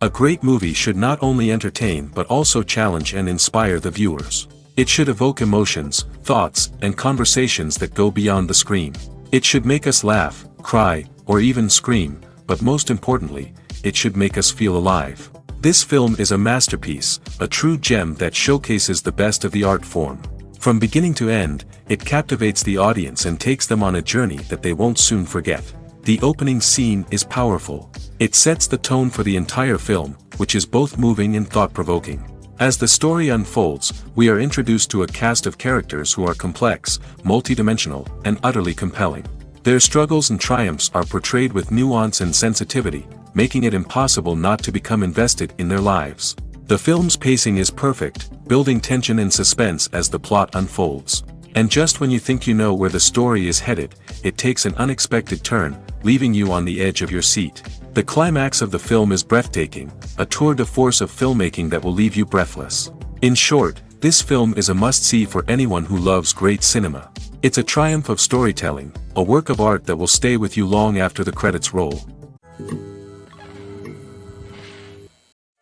A great movie should not only entertain but also challenge and inspire the viewers. It should evoke emotions, thoughts, and conversations that go beyond the screen. It should make us laugh, cry, or even scream, but most importantly, it should make us feel alive. This film is a masterpiece, a true gem that showcases the best of the art form. From beginning to end, it captivates the audience and takes them on a journey that they won't soon forget. The opening scene is powerful. It sets the tone for the entire film, which is both moving and thought-provoking. As the story unfolds, we are introduced to a cast of characters who are complex, multidimensional, and utterly compelling. Their struggles and triumphs are portrayed with nuance and sensitivity, making it impossible not to become invested in their lives. The film's pacing is perfect, building tension and suspense as the plot unfolds. And just when you think you know where the story is headed, it takes an unexpected turn, leaving you on the edge of your seat. The climax of the film is breathtaking, a tour de force of filmmaking that will leave you breathless. In short, this film is a must-see for anyone who loves great cinema. It's a triumph of storytelling, a work of art that will stay with you long after the credits roll.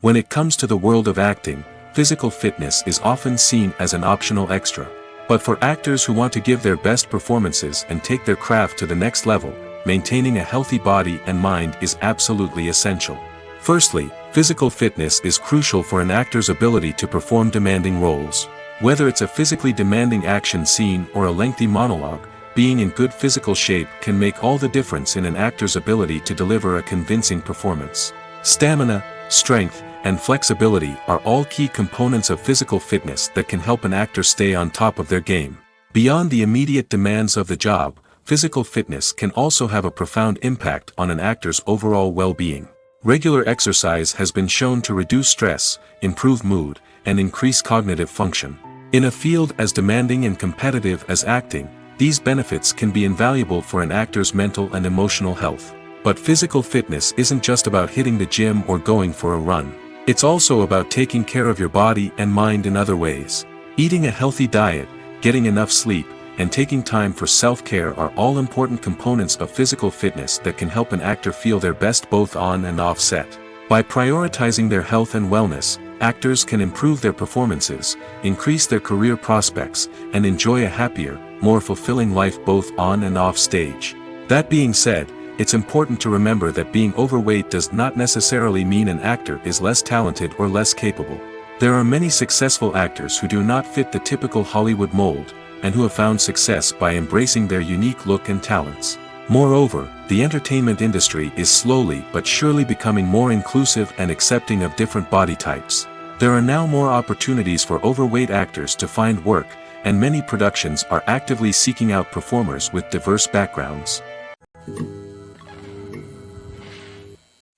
When it comes to the world of acting, physical fitness is often seen as an optional extra. But for actors who want to give their best performances and take their craft to the next level, maintaining a healthy body and mind is absolutely essential. Firstly, physical fitness is crucial for an actor's ability to perform demanding roles. Whether it's a physically demanding action scene or a lengthy monologue, being in good physical shape can make all the difference in an actor's ability to deliver a convincing performance. Stamina, strength, and flexibility are all key components of physical fitness that can help an actor stay on top of their game. Beyond the immediate demands of the job, physical fitness can also have a profound impact on an actor's overall well-being. Regular exercise has been shown to reduce stress, improve mood, and increase cognitive function. In a field as demanding and competitive as acting, these benefits can be invaluable for an actor's mental and emotional health. But physical fitness isn't just about hitting the gym or going for a run. It's also about taking care of your body and mind in other ways. Eating a healthy diet, getting enough sleep, and taking time for self-care are all important components of physical fitness that can help an actor feel their best both on and off set. By prioritizing their health and wellness, actors can improve their performances, increase their career prospects, and enjoy a happier, more fulfilling life both on and off stage. That being said, it's important to remember that being overweight does not necessarily mean an actor is less talented or less capable. There are many successful actors who do not fit the typical Hollywood mold, and who have found success by embracing their unique look and talents. Moreover, the entertainment industry is slowly but surely becoming more inclusive and accepting of different body types. There are now more opportunities for overweight actors to find work, and many productions are actively seeking out performers with diverse backgrounds.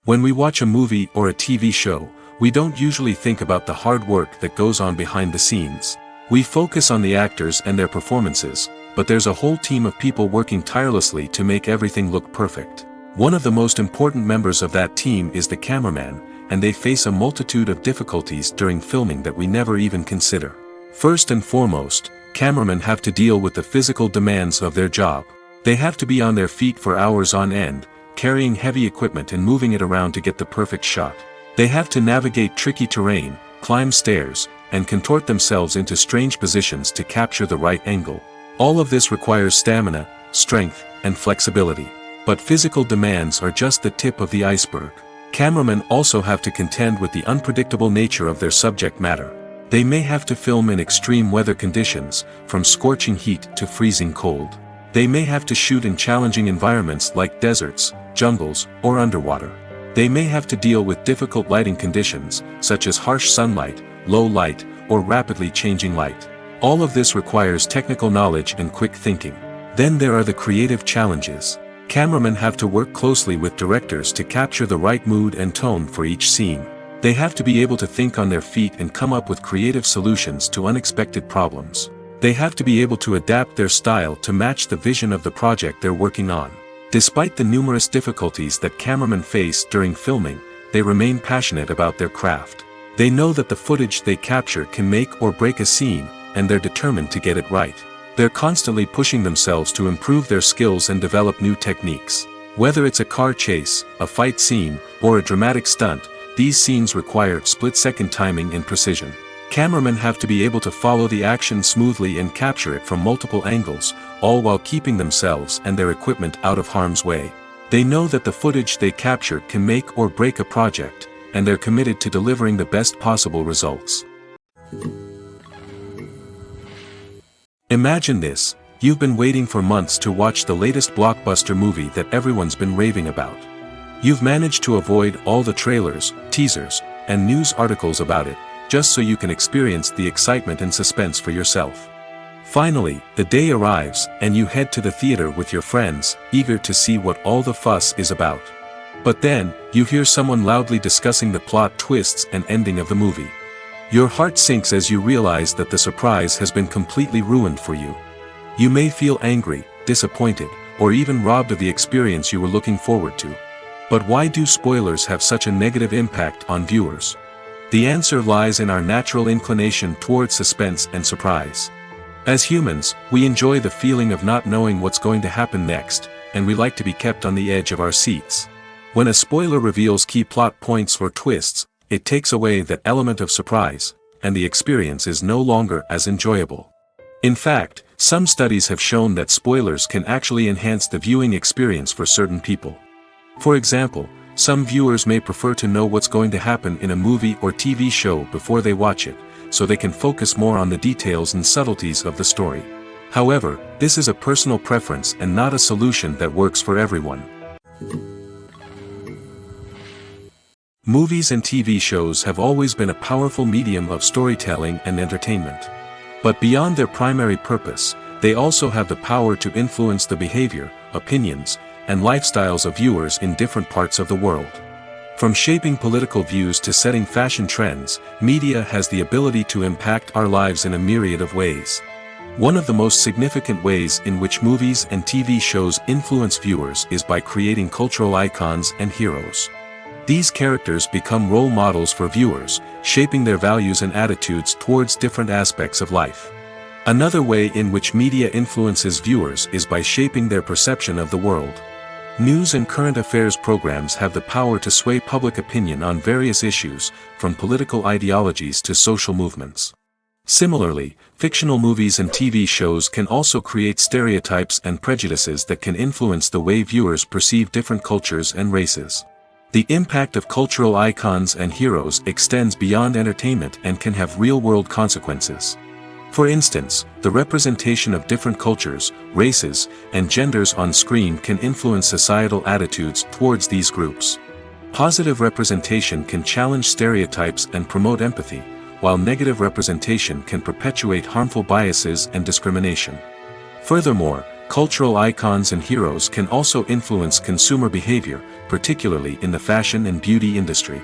When we watch a movie or a TV show, we don't usually think about the hard work that goes on behind the scenes. We focus on the actors and their performances, but there's a whole team of people working tirelessly to make everything look perfect. One of the most important members of that team is the cameraman, and they face a multitude of difficulties during filming that we never even consider. First and foremost, cameramen have to deal with the physical demands of their job. They have to be on their feet for hours on end, carrying heavy equipment and moving it around to get the perfect shot. They have to navigate tricky terrain, climb stairs, and contort themselves into strange positions to capture the right angle. All of this requires stamina, strength, and flexibility. But physical demands are just the tip of the iceberg. Cameramen also have to contend with the unpredictable nature of their subject matter. They may have to film in extreme weather conditions, from scorching heat to freezing cold. They may have to shoot in challenging environments like deserts, jungles, or underwater. They may have to deal with difficult lighting conditions, such as harsh sunlight, low light, or rapidly changing light. All of this requires technical knowledge and quick thinking. Then there are the creative challenges. Cameramen have to work closely with directors to capture the right mood and tone for each scene. They have to be able to think on their feet and come up with creative solutions to unexpected problems. They have to be able to adapt their style to match the vision of the project they're working on. Despite the numerous difficulties that cameramen face during filming, they remain passionate about their craft. They know that the footage they capture can make or break a scene, and they're determined to get it right. They're constantly pushing themselves to improve their skills and develop new techniques. Whether it's a car chase, a fight scene, or a dramatic stunt, these scenes require split-second timing and precision. Cameramen have to be able to follow the action smoothly and capture it from multiple angles, all while keeping themselves and their equipment out of harm's way. They know that the footage they capture can make or break a project, and they're committed to delivering the best possible results. Imagine this: you've been waiting for months to watch the latest blockbuster movie that everyone's been raving about. You've managed to avoid all the trailers, teasers, and news articles about it, just so you can experience the excitement and suspense for yourself. Finally, the day arrives, and you head to the theater with your friends, eager to see what all the fuss is about. But then, you hear someone loudly discussing the plot twists and ending of the movie. Your heart sinks as you realize that the surprise has been completely ruined for you. You may feel angry, disappointed, or even robbed of the experience you were looking forward to. But why do spoilers have such a negative impact on viewers? The answer lies in our natural inclination toward suspense and surprise. As humans, we enjoy the feeling of not knowing what's going to happen next, and we like to be kept on the edge of our seats. When a spoiler reveals key plot points or twists, it takes away that element of surprise, and the experience is no longer as enjoyable. In fact, some studies have shown that spoilers can actually enhance the viewing experience for certain people. For example, some viewers may prefer to know what's going to happen in a movie or TV show before they watch it, so they can focus more on the details and subtleties of the story. However, this is a personal preference and not a solution that works for everyone. Movies and TV shows have always been a powerful medium of storytelling and entertainment. But beyond their primary purpose, they also have the power to influence the behavior, opinions, and lifestyles of viewers in different parts of the world. From shaping political views to setting fashion trends, media has the ability to impact our lives in a myriad of ways. One of the most significant ways in which movies and TV shows influence viewers is by creating cultural icons and heroes. These characters become role models for viewers, shaping their values and attitudes towards different aspects of life. Another way in which media influences viewers is by shaping their perception of the world. News and current affairs programs have the power to sway public opinion on various issues, from political ideologies to social movements. Similarly, fictional movies and TV shows can also create stereotypes and prejudices that can influence the way viewers perceive different cultures and races. The impact of cultural icons and heroes extends beyond entertainment and can have real-world consequences. For instance, the representation of different cultures, races, and genders on screen can influence societal attitudes towards these groups. Positive representation can challenge stereotypes and promote empathy, while negative representation can perpetuate harmful biases and discrimination. Furthermore, cultural icons and heroes can also influence consumer behavior, particularly in the fashion and beauty industry.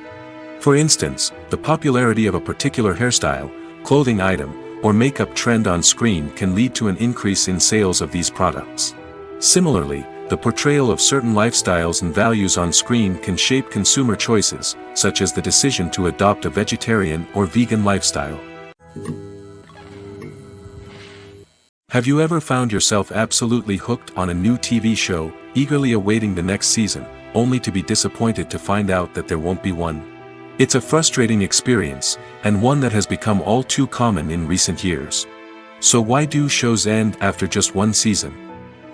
For instance, the popularity of a particular hairstyle, clothing item, or makeup trend on screen can lead to an increase in sales of these products. Similarly, the portrayal of certain lifestyles and values on screen can shape consumer choices, such as the decision to adopt a vegetarian or vegan lifestyle. Have you ever found yourself absolutely hooked on a new TV show, eagerly awaiting the next season, only to be disappointed to find out that there won't be one? It's a frustrating experience, and one that has become all too common in recent years. So why do shows end after just one season?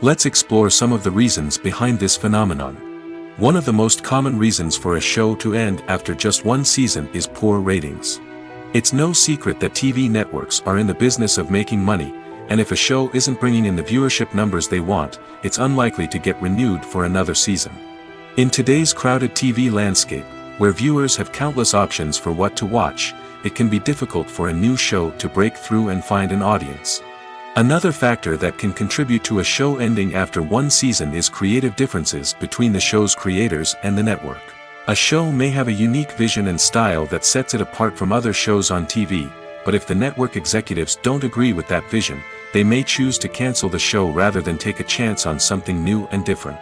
Let's explore some of the reasons behind this phenomenon. One of the most common reasons for a show to end after just one season is poor ratings. It's no secret that TV networks are in the business of making money, and if a show isn't bringing in the viewership numbers they want, it's unlikely to get renewed for another season. In today's crowded TV landscape, where viewers have countless options for what to watch, it can be difficult for a new show to break through and find an audience. Another factor that can contribute to a show ending after one season is creative differences between the show's creators and the network. A show may have a unique vision and style that sets it apart from other shows on TV, but if the network executives don't agree with that vision, they may choose to cancel the show rather than take a chance on something new and different.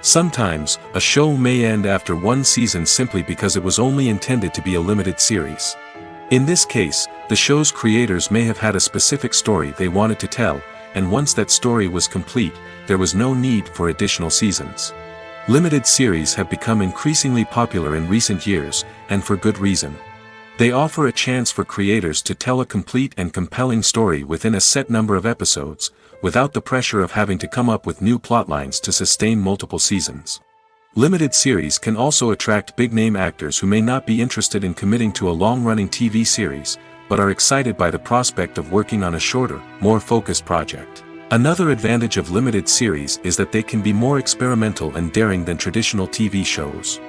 Sometimes, a show may end after one season simply because it was only intended to be a limited series. In this case, the show's creators may have had a specific story they wanted to tell, and once that story was complete, there was no need for additional seasons. Limited series have become increasingly popular in recent years, and for good reason. They offer a chance for creators to tell a complete and compelling story within a set number of episodes, without the pressure of having to come up with new plotlines to sustain multiple seasons. Limited series can also attract big-name actors who may not be interested in committing to a long-running TV series, but are excited by the prospect of working on a shorter, more focused project. Another advantage of limited series is that they can be more experimental and daring than traditional TV shows.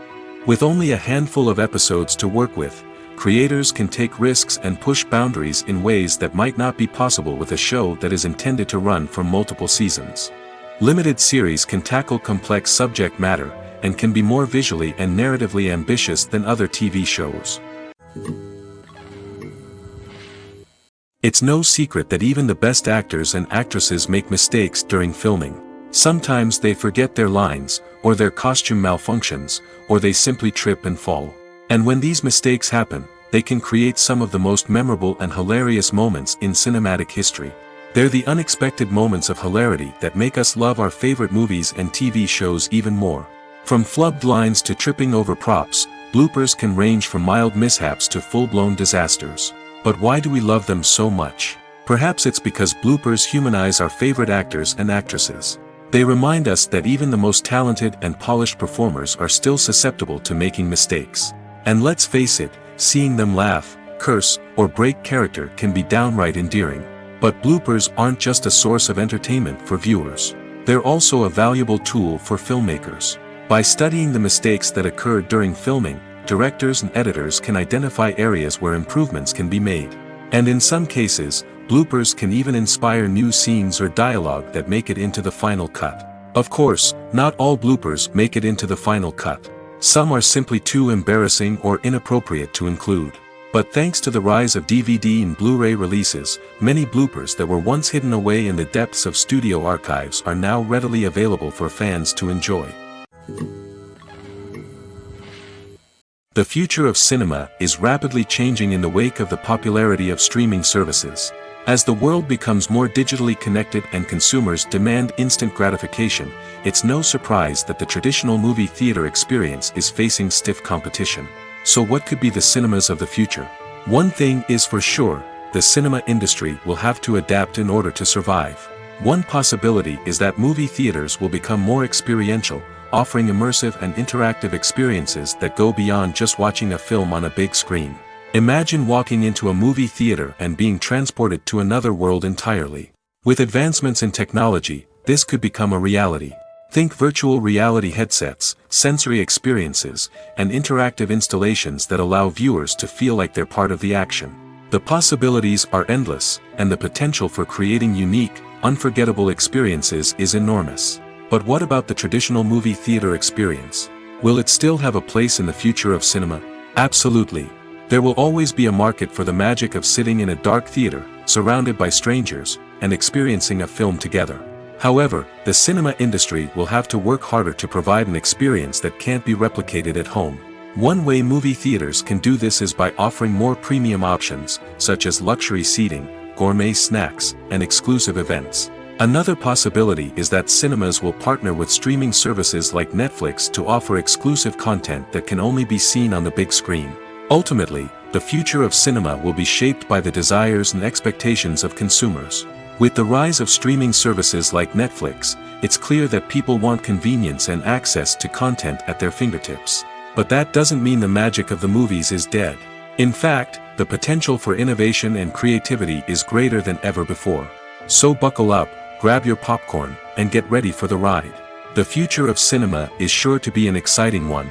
With only a handful of episodes to work with, creators can take risks and push boundaries in ways that might not be possible with a show that is intended to run for multiple seasons. Limited series can tackle complex subject matter, and can be more visually and narratively ambitious than other TV shows. It's no secret that even the best actors and actresses make mistakes during filming. Sometimes they forget their lines, or their costume malfunctions, or they simply trip and fall. And when these mistakes happen, they can create some of the most memorable and hilarious moments in cinematic history. They're the unexpected moments of hilarity that make us love our favorite movies and TV shows even more. From flubbed lines to tripping over props, bloopers can range from mild mishaps to full-blown disasters. But why do we love them so much? Perhaps it's because bloopers humanize our favorite actors and actresses. They remind us that even the most talented and polished performers are still susceptible to making mistakes. And let's face it, seeing them laugh, curse, or break character can be downright endearing. But bloopers aren't just a source of entertainment for viewers. They're also a valuable tool for filmmakers. By studying the mistakes that occurred during filming, directors and editors can identify areas where improvements can be made. And in some cases, bloopers can even inspire new scenes or dialogue that make it into the final cut. Of course, not all bloopers make it into the final cut. Some are simply too embarrassing or inappropriate to include. But thanks to the rise of DVD and Blu-ray releases, many bloopers that were once hidden away in the depths of studio archives are now readily available for fans to enjoy. The future of cinema is rapidly changing in the wake of the popularity of streaming services. As the world becomes more digitally connected and consumers demand instant gratification, it's no surprise that the traditional movie theater experience is facing stiff competition. So what could be the cinemas of the future? One thing is for sure, the cinema industry will have to adapt in order to survive. One possibility is that movie theaters will become more experiential, offering immersive and interactive experiences that go beyond just watching a film on a big screen. Imagine walking into a movie theater and being transported to another world entirely. With advancements in technology, this could become a reality. Think virtual reality headsets, sensory experiences, and interactive installations that allow viewers to feel like they're part of the action. The possibilities are endless, and the potential for creating unique, unforgettable experiences is enormous. But what about the traditional movie theater experience? Will it still have a place in the future of cinema? Absolutely. There will always be a market for the magic of sitting in a dark theater, surrounded by strangers, and experiencing a film together. However, the cinema industry will have to work harder to provide an experience that can't be replicated at home. One way movie theaters can do this is by offering more premium options, such as luxury seating, gourmet snacks, and exclusive events. Another possibility is that cinemas will partner with streaming services like Netflix to offer exclusive content that can only be seen on the big screen. Ultimately, the future of cinema will be shaped by the desires and expectations of consumers. With the rise of streaming services like Netflix, it's clear that people want convenience and access to content at their fingertips. But that doesn't mean the magic of the movies is dead. In fact, the potential for innovation and creativity is greater than ever before. So buckle up, grab your popcorn, and get ready for the ride. The future of cinema is sure to be an exciting one.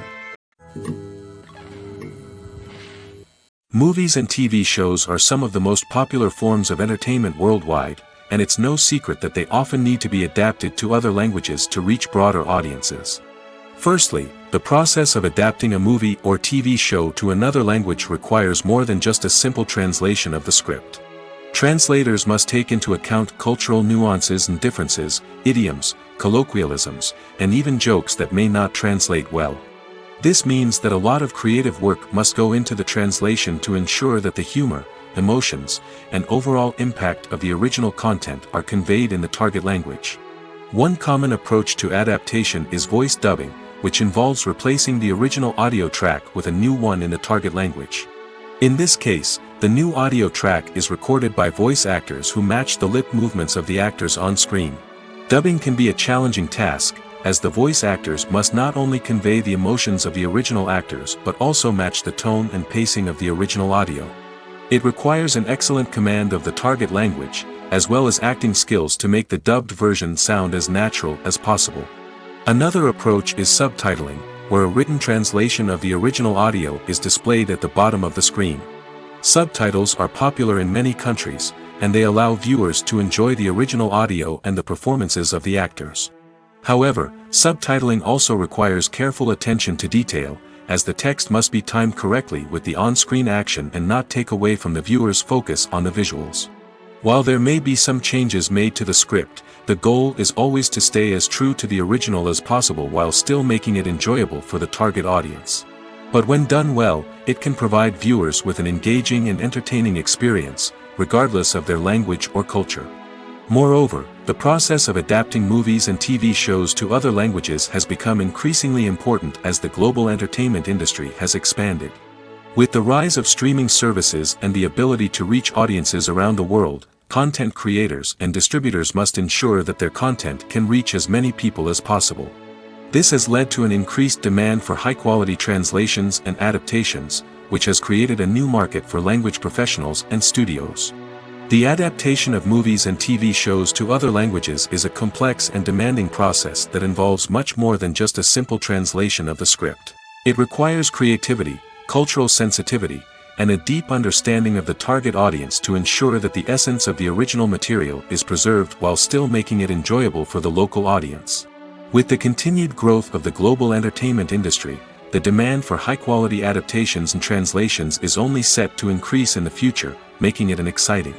Movies and TV shows are some of the most popular forms of entertainment worldwide, and it's no secret that they often need to be adapted to other languages to reach broader audiences. Firstly, the process of adapting a movie or TV show to another language requires more than just a simple translation of the script. Translators must take into account cultural nuances and differences, idioms, colloquialisms, and even jokes that may not translate well. This means that a lot of creative work must go into the translation to ensure that the humor, emotions, and overall impact of the original content are conveyed in the target language. One common approach to adaptation is voice dubbing, which involves replacing the original audio track with a new one in the target language. In this case, the new audio track is recorded by voice actors who match the lip movements of the actors on screen. Dubbing can be a challenging task, as the voice actors must not only convey the emotions of the original actors but also match the tone and pacing of the original audio. It requires an excellent command of the target language, as well as acting skills to make the dubbed version sound as natural as possible. Another approach is subtitling, where a written translation of the original audio is displayed at the bottom of the screen. Subtitles are popular in many countries, and they allow viewers to enjoy the original audio and the performances of the actors. However, subtitling also requires careful attention to detail, as the text must be timed correctly with the on-screen action and not take away from the viewer's focus on the visuals. While there may be some changes made to the script, the goal is always to stay as true to the original as possible while still making it enjoyable for the target audience. But when done well, it can provide viewers with an engaging and entertaining experience, regardless of their language or culture. Moreover, the process of adapting movies and TV shows to other languages has become increasingly important as the global entertainment industry has expanded. With the rise of streaming services and the ability to reach audiences around the world, content creators and distributors must ensure that their content can reach as many people as possible. This has led to an increased demand for high-quality translations and adaptations, which has created a new market for language professionals and studios. The adaptation of movies and TV shows to other languages is a complex and demanding process that involves much more than just a simple translation of the script. It requires creativity, cultural sensitivity, and a deep understanding of the target audience to ensure that the essence of the original material is preserved while still making it enjoyable for the local audience. With the continued growth of the global entertainment industry, the demand for high-quality adaptations and translations is only set to increase in the future, making it an exciting.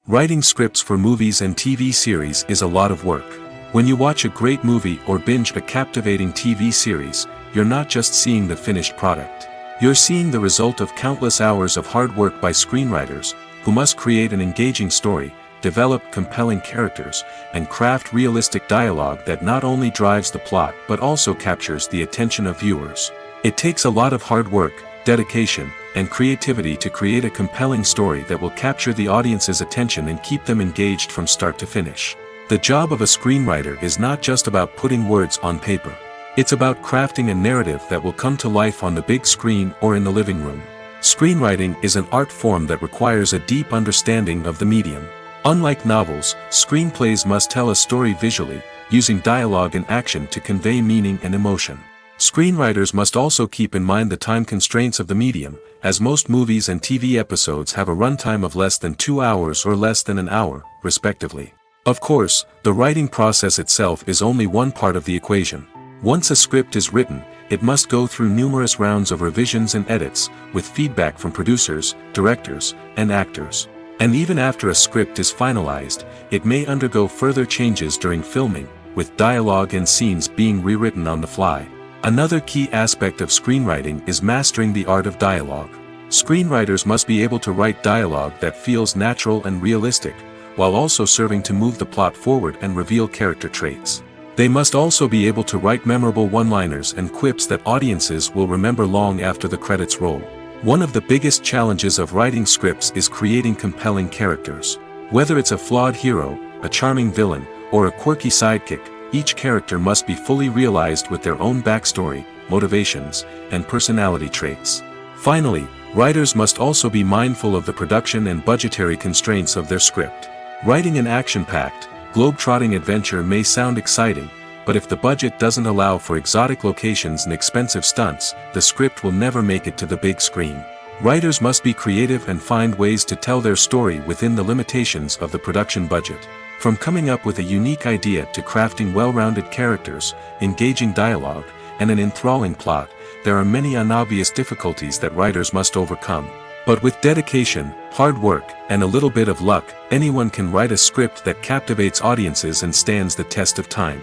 Writing scripts for movies and TV series is a lot of work. When you watch a great movie or binge a captivating TV series, you're not just seeing the finished product. You're seeing the result of countless hours of hard work by screenwriters, who must create an engaging story, develop compelling characters, and craft realistic dialogue that not only drives the plot but also captures the attention of viewers. It takes a lot of hard work, dedication, and creativity to create a compelling story that will capture the audience's attention and keep them engaged from start to finish. The job of a screenwriter is not just about putting words on paper. It's about crafting a narrative that will come to life on the big screen or in the living room. Screenwriting is an art form that requires a deep understanding of the medium. Unlike novels, screenplays must tell a story visually, using dialogue and action to convey meaning and emotion. Screenwriters must also keep in mind the time constraints of the medium, as most movies and TV episodes have a runtime of less than 2 hours or less than an hour, respectively. Of course, the writing process itself is only one part of the equation. Once a script is written, it must go through numerous rounds of revisions and edits, with feedback from producers, directors, and actors. And even after a script is finalized, it may undergo further changes during filming, with dialogue and scenes being rewritten on the fly. Another key aspect of screenwriting is mastering the art of dialogue. Screenwriters must be able to write dialogue that feels natural and realistic, while also serving to move the plot forward and reveal character traits. They must also be able to write memorable one-liners and quips that audiences will remember long after the credits roll. One of the biggest challenges of writing scripts is creating compelling characters. Whether it's a flawed hero, a charming villain, or a quirky sidekick, each character must be fully realized with their own backstory, motivations, and personality traits. Finally, writers must also be mindful of the production and budgetary constraints of their script. Writing an action-packed, globe-trotting adventure may sound exciting, but if the budget doesn't allow for exotic locations and expensive stunts, the script will never make it to the big screen. Writers must be creative and find ways to tell their story within the limitations of the production budget. From coming up with a unique idea to crafting well-rounded characters, engaging dialogue, and an enthralling plot, there are many unobvious difficulties that writers must overcome. But with dedication, hard work, and a little bit of luck, anyone can write a script that captivates audiences and stands the test of time.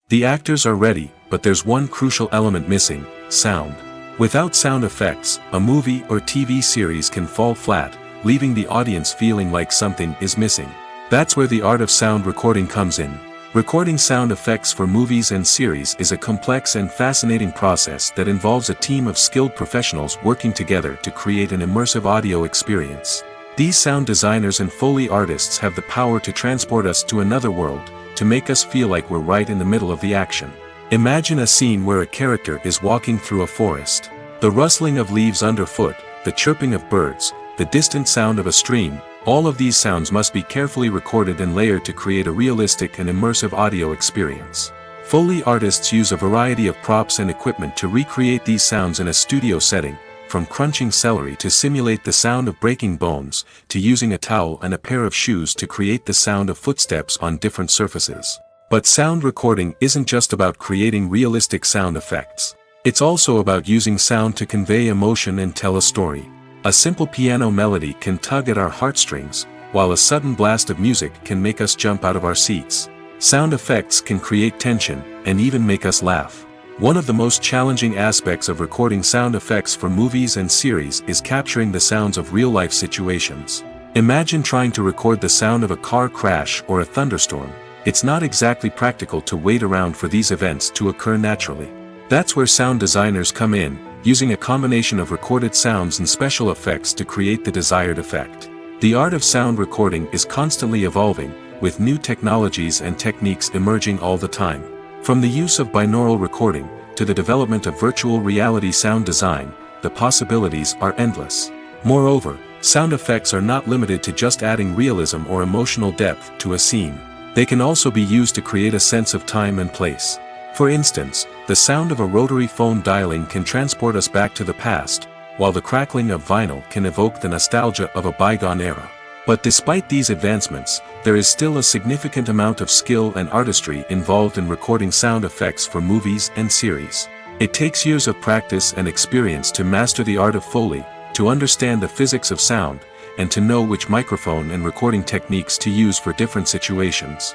The actors are ready, but there's one crucial element missing: sound. Without sound effects, a movie or TV series can fall flat, leaving the audience feeling like something is missing. That's where the art of sound recording comes in. Recording sound effects for movies and series is a complex and fascinating process that involves a team of skilled professionals working together to create an immersive audio experience. These sound designers and Foley artists have the power to transport us to another world, to make us feel like we're right in the middle of the action. Imagine a scene where a character is walking through a forest. The rustling of leaves underfoot, the chirping of birds, the distant sound of a stream, all of these sounds must be carefully recorded and layered to create a realistic and immersive audio experience. Foley artists use a variety of props and equipment to recreate these sounds in a studio setting, from crunching celery to simulate the sound of breaking bones, to using a towel and a pair of shoes to create the sound of footsteps on different surfaces. But sound recording isn't just about creating realistic sound effects. It's also about using sound to convey emotion and tell a story. A simple piano melody can tug at our heartstrings, while a sudden blast of music can make us jump out of our seats. Sound effects can create tension, and even make us laugh. One of the most challenging aspects of recording sound effects for movies and series is capturing the sounds of real-life situations. Imagine trying to record the sound of a car crash or a thunderstorm. It's not exactly practical to wait around for these events to occur naturally. That's where sound designers come in, using a combination of recorded sounds and special effects to create the desired effect. The art of sound recording is constantly evolving, with new technologies and techniques emerging all the time. From the use of binaural recording, to the development of virtual reality sound design, the possibilities are endless. Moreover, sound effects are not limited to just adding realism or emotional depth to a scene. They can also be used to create a sense of time and place. For instance, the sound of a rotary phone dialing can transport us back to the past, while the crackling of vinyl can evoke the nostalgia of a bygone era. But despite these advancements, there is still a significant amount of skill and artistry involved in recording sound effects for movies and series. It takes years of practice and experience to master the art of Foley, to understand the physics of sound, and to know which microphone and recording techniques to use for different situations.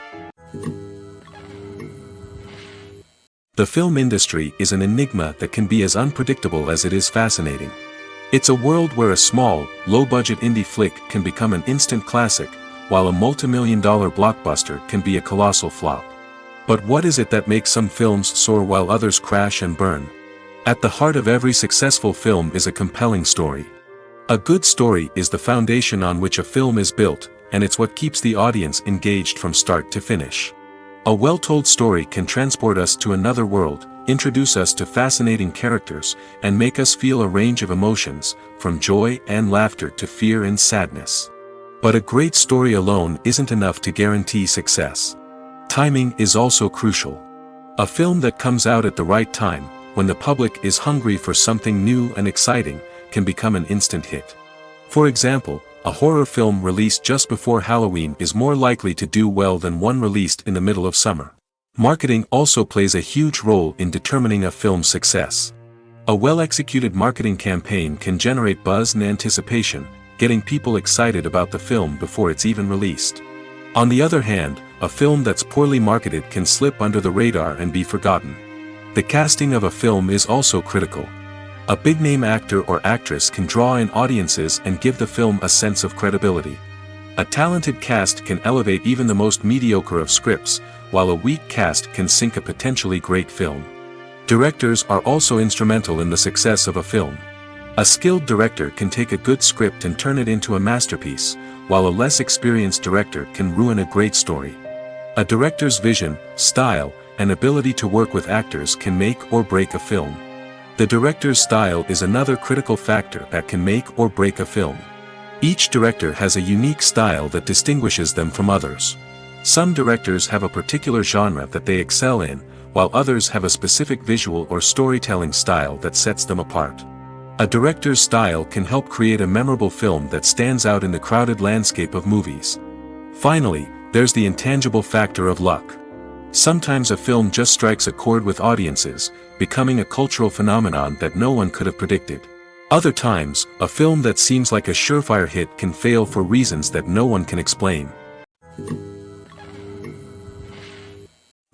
The film industry is an enigma that can be as unpredictable as it is fascinating. It's a world where a small, low-budget indie flick can become an instant classic, while a multi-million-dollar blockbuster can be a colossal flop. But what is it that makes some films soar while others crash and burn? At the heart of every successful film is a compelling story. A good story is the foundation on which a film is built, and it's what keeps the audience engaged from start to finish. A well-told story can transport us to another world, introduce us to fascinating characters, and make us feel a range of emotions, from joy and laughter to fear and sadness. But a great story alone isn't enough to guarantee success. Timing is also crucial. A film that comes out at the right time, when the public is hungry for something new and exciting, can become an instant hit. For example, a horror film released just before Halloween is more likely to do well than one released in the middle of summer. Marketing also plays a huge role in determining a film's success. A well-executed marketing campaign can generate buzz and anticipation, getting people excited about the film before it's even released. On the other hand, a film that's poorly marketed can slip under the radar and be forgotten. The casting of a film is also critical. A big-name actor or actress can draw in audiences and give the film a sense of credibility. A talented cast can elevate even the most mediocre of scripts, while a weak cast can sink a potentially great film. Directors are also instrumental in the success of a film. A skilled director can take a good script and turn it into a masterpiece, while a less experienced director can ruin a great story. A director's vision, style, and ability to work with actors can make or break a film. The director's style is another critical factor that can make or break a film. Each director has a unique style that distinguishes them from others. Some directors have a particular genre that they excel in, while others have a specific visual or storytelling style that sets them apart. A director's style can help create a memorable film that stands out in the crowded landscape of movies. Finally, there's the intangible factor of luck. Sometimes a film just strikes a chord with audiences, becoming a cultural phenomenon that no one could have predicted. Other times, a film that seems like a surefire hit can fail for reasons that no one can explain.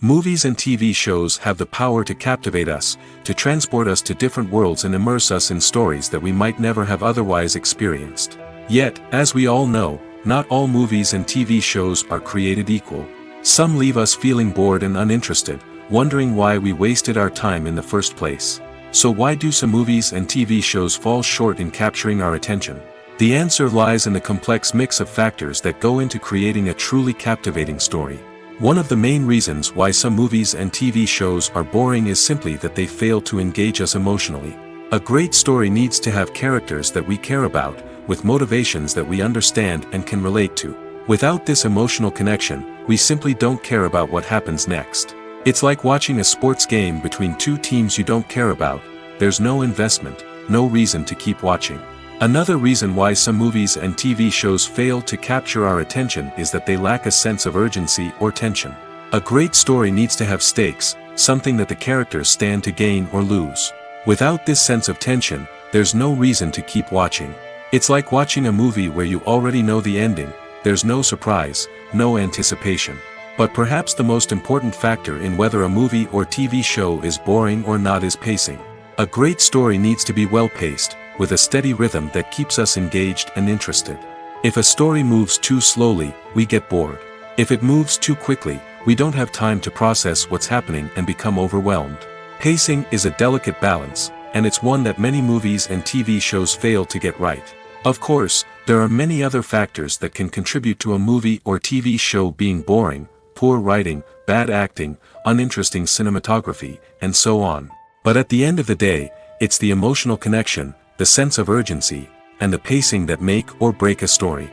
Movies and TV shows have the power to captivate us, to transport us to different worlds and immerse us in stories that we might never have otherwise experienced. Yet, as we all know, Not all movies and TV shows are created equal. Some leave us feeling bored and uninterested, wondering why we wasted our time in the first place. So why do some movies and TV shows fall short in capturing our attention? The answer lies in the complex mix of factors that go into creating a truly captivating story. One of the main reasons why some movies and TV shows are boring is simply that they fail to engage us emotionally. A great story needs to have characters that we care about, with motivations that we understand and can relate to. Without this emotional connection, we simply don't care about what happens next. It's like watching a sports game between two teams you don't care about. There's no investment, no reason to keep watching. Another reason why some movies and TV shows fail to capture our attention is that they lack a sense of urgency or tension. A great story needs to have stakes, something that the characters stand to gain or lose. Without this sense of tension, there's no reason to keep watching. It's like watching a movie where you already know the ending. There's no surprise, no anticipation. But perhaps the most important factor in whether a movie or TV show is boring or not is pacing. A great story needs to be well-paced, with a steady rhythm that keeps us engaged and interested. If a story moves too slowly, we get bored. If it moves too quickly, we don't have time to process what's happening and become overwhelmed. Pacing is a delicate balance, and it's one that many movies and TV shows fail to get right. Of course, there are many other factors that can contribute to a movie or TV show being boring: poor writing, bad acting, uninteresting cinematography, and so on. But at the end of the day, it's the emotional connection, the sense of urgency, and the pacing that make or break a story.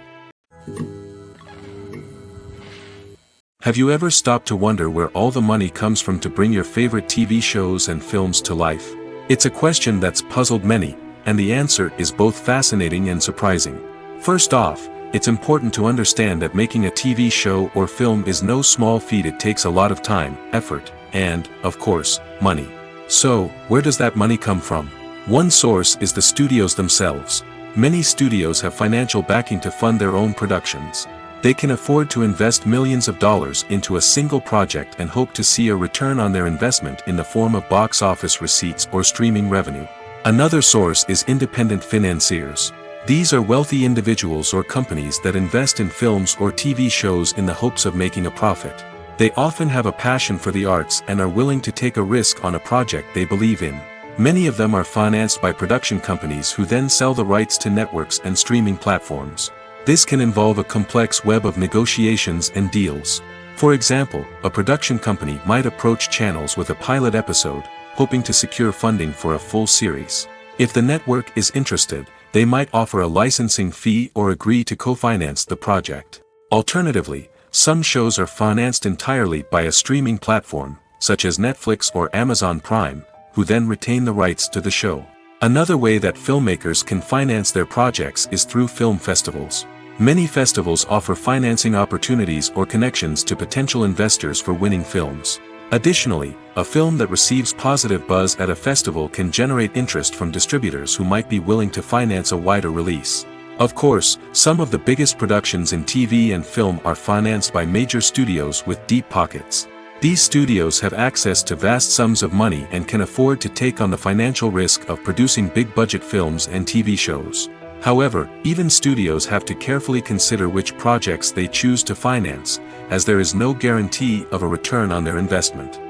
Have you ever stopped to wonder where all the money comes from to bring your favorite TV shows and films to life? It's a question that's puzzled many, and the answer is both fascinating and surprising. First off, it's important to understand that making a TV show or film is no small feat. It takes a lot of time, effort, and, of course, money. So, where does that money come from? One source is the studios themselves. Many studios have financial backing to fund their own productions. They can afford to invest millions of dollars into a single project and hope to see a return on their investment in the form of box office receipts or streaming revenue. Another source is independent financiers. These are wealthy individuals or companies that invest in films or TV shows in the hopes of making a profit. They often have a passion for the arts and are willing to take a risk on a project they believe in. Many of them are financed by production companies who then sell the rights to networks and streaming platforms. This can involve a complex web of negotiations and deals. For example, a production company might approach channels with a pilot episode, hoping to secure funding for a full series. If the network is interested, they might offer a licensing fee or agree to co-finance the project. Alternatively, some shows are financed entirely by a streaming platform, such as Netflix or Amazon Prime, who then retain the rights to the show. Another way that filmmakers can finance their projects is through film festivals. Many festivals offer financing opportunities or connections to potential investors for winning films. Additionally, a film that receives positive buzz at a festival can generate interest from distributors who might be willing to finance a wider release. Of course, some of the biggest productions in TV and film are financed by major studios with deep pockets. These studios have access to vast sums of money and can afford to take on the financial risk of producing big-budget films and TV shows. However, even studios have to carefully consider which projects they choose to finance, as there is no guarantee of a return on their investment.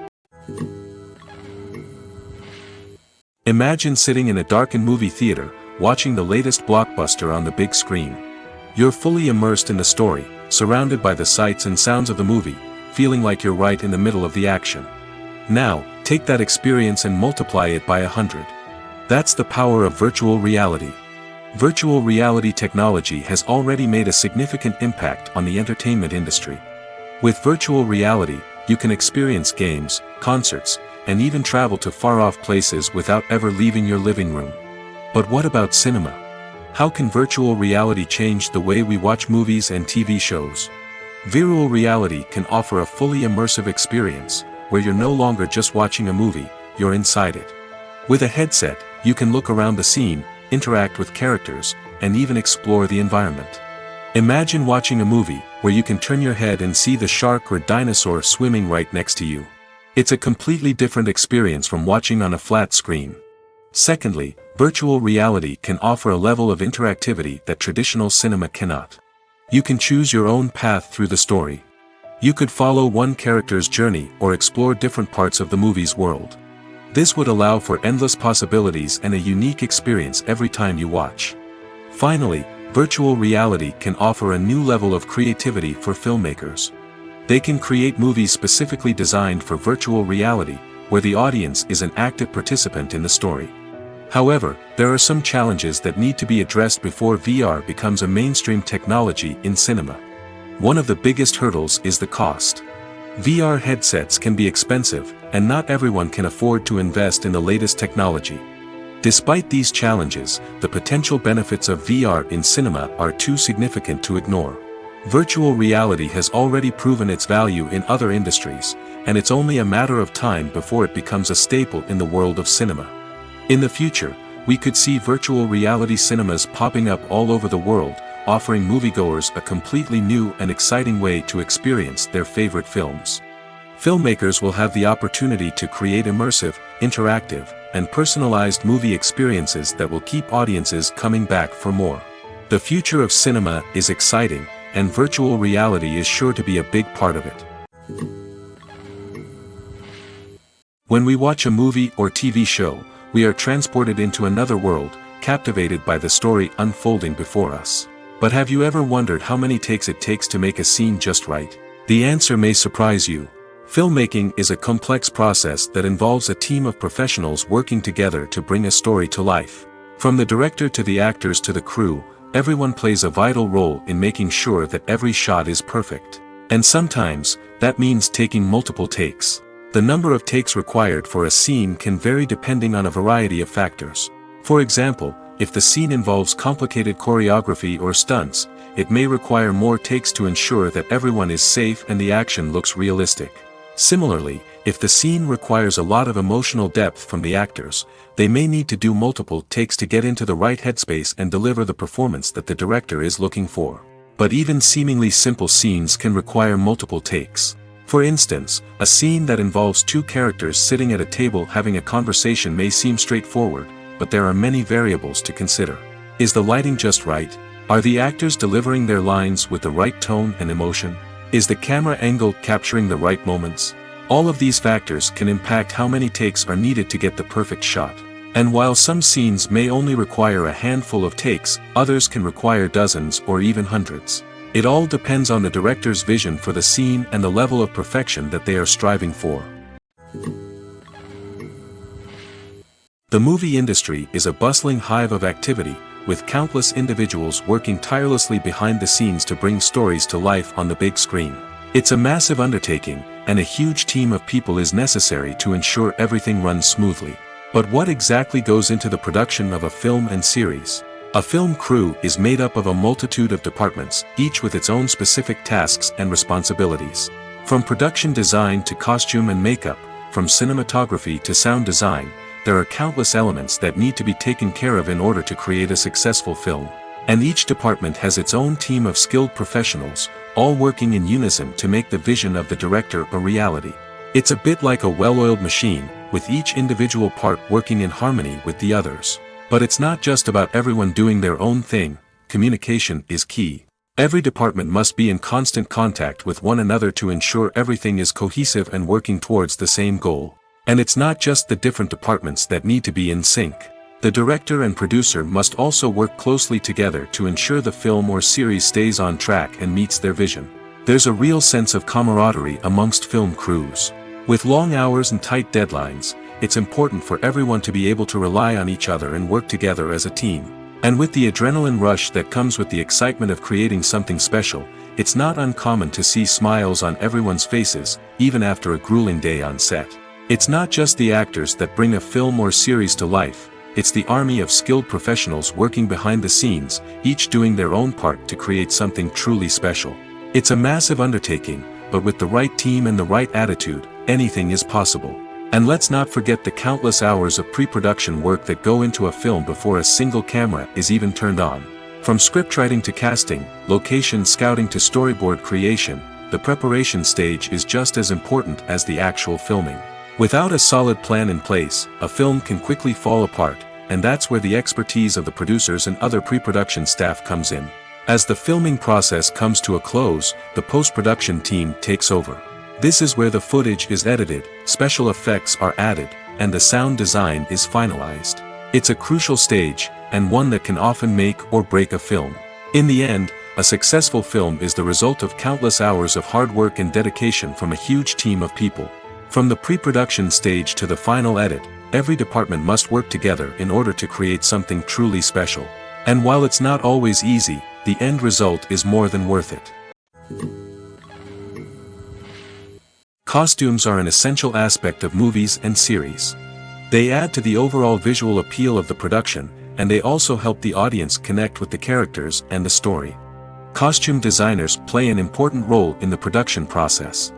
Imagine sitting in a darkened movie theater, watching the latest blockbuster on the big screen. You're fully immersed in the story, surrounded by the sights and sounds of the movie, feeling like you're right in the middle of the action. Now, take that experience and multiply it by 100. That's the power of virtual reality. Virtual reality technology has already made a significant impact on the entertainment industry. With virtual reality, you can experience games, concerts, and even travel to far-off places without ever leaving your living room. But what about cinema? How can virtual reality change the way we watch movies and TV shows? Virtual reality can offer a fully immersive experience, where you're no longer just watching a movie, you're inside it. With a headset, you can look around the scene, interact with characters, and even explore the environment. Imagine watching a movie where you can turn your head and see the shark or dinosaur swimming right next to you. It's a completely different experience from watching on a flat screen. Secondly, virtual reality can offer a level of interactivity that traditional cinema cannot. You can choose your own path through the story. You could follow one character's journey or explore different parts of the movie's world. This would allow for endless possibilities and a unique experience every time you watch. Finally, virtual reality can offer a new level of creativity for filmmakers. They can create movies specifically designed for virtual reality, where the audience is an active participant in the story. However, there are some challenges that need to be addressed before VR becomes a mainstream technology in cinema. One of the biggest hurdles is the cost. VR headsets can be expensive, and not everyone can afford to invest in the latest technology. Despite these challenges, the potential benefits of VR in cinema are too significant to ignore. Virtual reality has already proven its value in other industries, and it's only a matter of time before it becomes a staple in the world of cinema. In the future, we could see virtual reality cinemas popping up all over the world, offering moviegoers a completely new and exciting way to experience their favorite films. Filmmakers will have the opportunity to create immersive, interactive, and personalized movie experiences that will keep audiences coming back for more. The future of cinema is exciting, and virtual reality is sure to be a big part of it. When we watch a movie or TV show, we are transported into another world, captivated by the story unfolding before us. But have you ever wondered how many takes it takes to make a scene just right? The answer may surprise you. Filmmaking is a complex process that involves a team of professionals working together to bring a story to life. From the director to the actors to the crew, everyone plays a vital role in making sure that every shot is perfect. And sometimes, that means taking multiple takes. The number of takes required for a scene can vary depending on a variety of factors. For example, if the scene involves complicated choreography or stunts, it may require more takes to ensure that everyone is safe and the action looks realistic. Similarly, if the scene requires a lot of emotional depth from the actors, they may need to do multiple takes to get into the right headspace and deliver the performance that the director is looking for. But even seemingly simple scenes can require multiple takes. For instance, a scene that involves two characters sitting at a table having a conversation may seem straightforward, but there are many variables to consider. Is the lighting just right? Are the actors delivering their lines with the right tone and emotion? Is the camera angle capturing the right moments? All of these factors can impact how many takes are needed to get the perfect shot. And while some scenes may only require a handful of takes, others can require dozens or even hundreds. It all depends on the director's vision for the scene and the level of perfection that they are striving for. The movie industry is a bustling hive of activity, with countless individuals working tirelessly behind the scenes to bring stories to life on the big screen. It's a massive undertaking, and a huge team of people is necessary to ensure everything runs smoothly. But what exactly goes into the production of a film and series? A film crew is made up of a multitude of departments, each with its own specific tasks and responsibilities. From production design to costume and makeup, from cinematography to sound design, there are countless elements that need to be taken care of in order to create a successful film. And each department has its own team of skilled professionals, all working in unison to make the vision of the director a reality. It's a bit like a well-oiled machine, with each individual part working in harmony with the others. But it's not just about everyone doing their own thing. Communication is key. Every department must be in constant contact with one another to ensure everything is cohesive and working towards the same goal. And it's not just the different departments that need to be in sync. The director and producer must also work closely together to ensure the film or series stays on track and meets their vision. There's a real sense of camaraderie amongst film crews. With long hours and tight deadlines, it's important for everyone to be able to rely on each other and work together as a team. And with the adrenaline rush that comes with the excitement of creating something special, it's not uncommon to see smiles on everyone's faces, even after a grueling day on set. It's not just the actors that bring a film or series to life, it's the army of skilled professionals working behind the scenes, each doing their own part to create something truly special. It's a massive undertaking, but with the right team and the right attitude, anything is possible. And let's not forget the countless hours of pre-production work that go into a film before a single camera is even turned on. From scriptwriting to casting, location scouting to storyboard creation, the preparation stage is just as important as the actual filming. Without a solid plan in place, a film can quickly fall apart, and that's where the expertise of the producers and other pre-production staff comes in. As the filming process comes to a close, the post-production team takes over. This is where the footage is edited, special effects are added, and the sound design is finalized. It's a crucial stage, and one that can often make or break a film. In the end, a successful film is the result of countless hours of hard work and dedication from a huge team of people. From the pre-production stage to the final edit, every department must work together in order to create something truly special. And while it's not always easy, the end result is more than worth it. Costumes are an essential aspect of movies and series. They add to the overall visual appeal of the production, and they also help the audience connect with the characters and the story. Costume designers play an important role in the production process.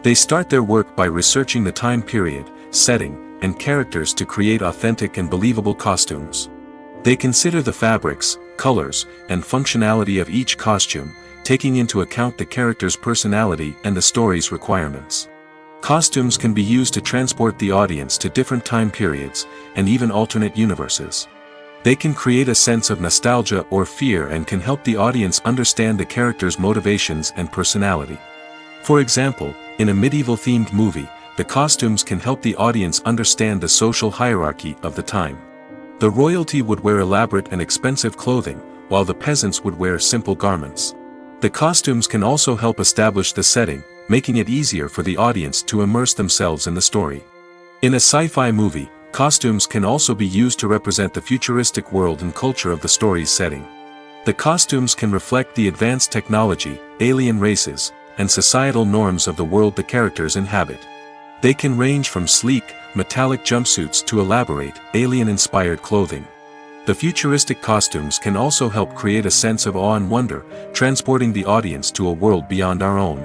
They start their work by researching the time period, setting, and characters to create authentic and believable costumes. They consider the fabrics, colors, and functionality of each costume, taking into account the character's personality and the story's requirements. Costumes can be used to transport the audience to different time periods, and even alternate universes. They can create a sense of nostalgia or fear and can help the audience understand the character's motivations and personality. For example, in a medieval-themed movie, the costumes can help the audience understand the social hierarchy of the time. The royalty would wear elaborate and expensive clothing, while the peasants would wear simple garments. The costumes can also help establish the setting, making it easier for the audience to immerse themselves in the story. In a sci-fi movie, costumes can also be used to represent the futuristic world and culture of the story's setting. The costumes can reflect the advanced technology, alien races, and societal norms of the world the characters inhabit. They can range from sleek, metallic jumpsuits to elaborate, alien-inspired clothing. The futuristic costumes can also help create a sense of awe and wonder, transporting the audience to a world beyond our own.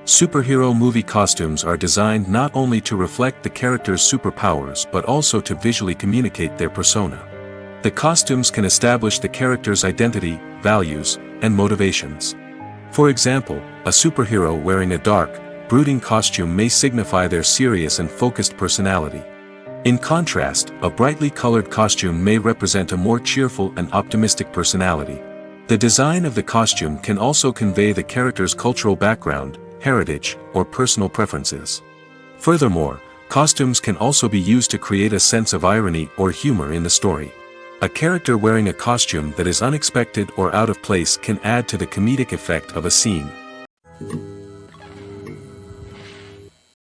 Superhero movie costumes are designed not only to reflect the character's superpowers but also to visually communicate their persona. The costumes can establish the character's identity, values, and motivations. For example, a superhero wearing a dark, brooding costume may signify their serious and focused personality. In contrast, a brightly colored costume may represent a more cheerful and optimistic personality. The design of the costume can also convey the character's cultural background, heritage, or personal preferences. Furthermore, costumes can also be used to create a sense of irony or humor in the story. A character wearing a costume that is unexpected or out of place can add to the comedic effect of a scene.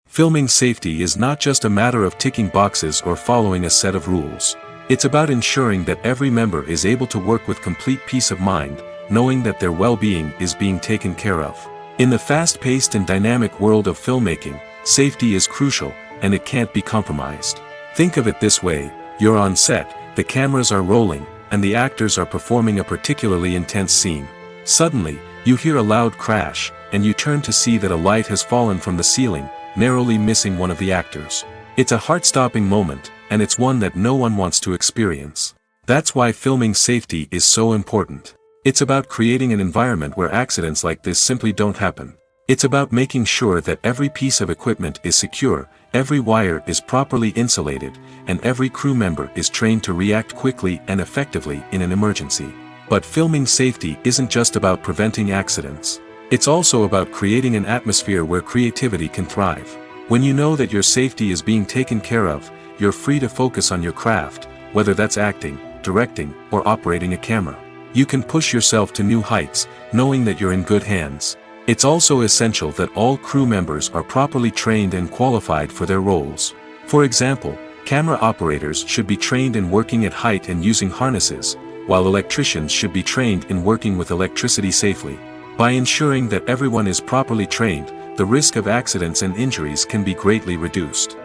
Filming safety is not just a matter of ticking boxes or following a set of rules. It's about ensuring that every member is able to work with complete peace of mind, knowing that their well-being is being taken care of. In the fast-paced and dynamic world of filmmaking, safety is crucial, and it can't be compromised. Think of it this way: you're on set, the cameras are rolling, and the actors are performing a particularly intense scene. Suddenly, you hear a loud crash, and you turn to see that a light has fallen from the ceiling, narrowly missing one of the actors. It's a heart-stopping moment, and it's one that no one wants to experience. That's why filming safety is so important. It's about creating an environment where accidents like this simply don't happen. It's about making sure that every piece of equipment is secure, every wire is properly insulated, and every crew member is trained to react quickly and effectively in an emergency. But filming safety isn't just about preventing accidents. It's also about creating an atmosphere where creativity can thrive. When you know that your safety is being taken care of, you're free to focus on your craft, whether that's acting, directing, or operating a camera. You can push yourself to new heights, knowing that you're in good hands. It's also essential that all crew members are properly trained and qualified for their roles. For example, camera operators should be trained in working at height and using harnesses, while electricians should be trained in working with electricity safely. By ensuring that everyone is properly trained, the risk of accidents and injuries can be greatly reduced.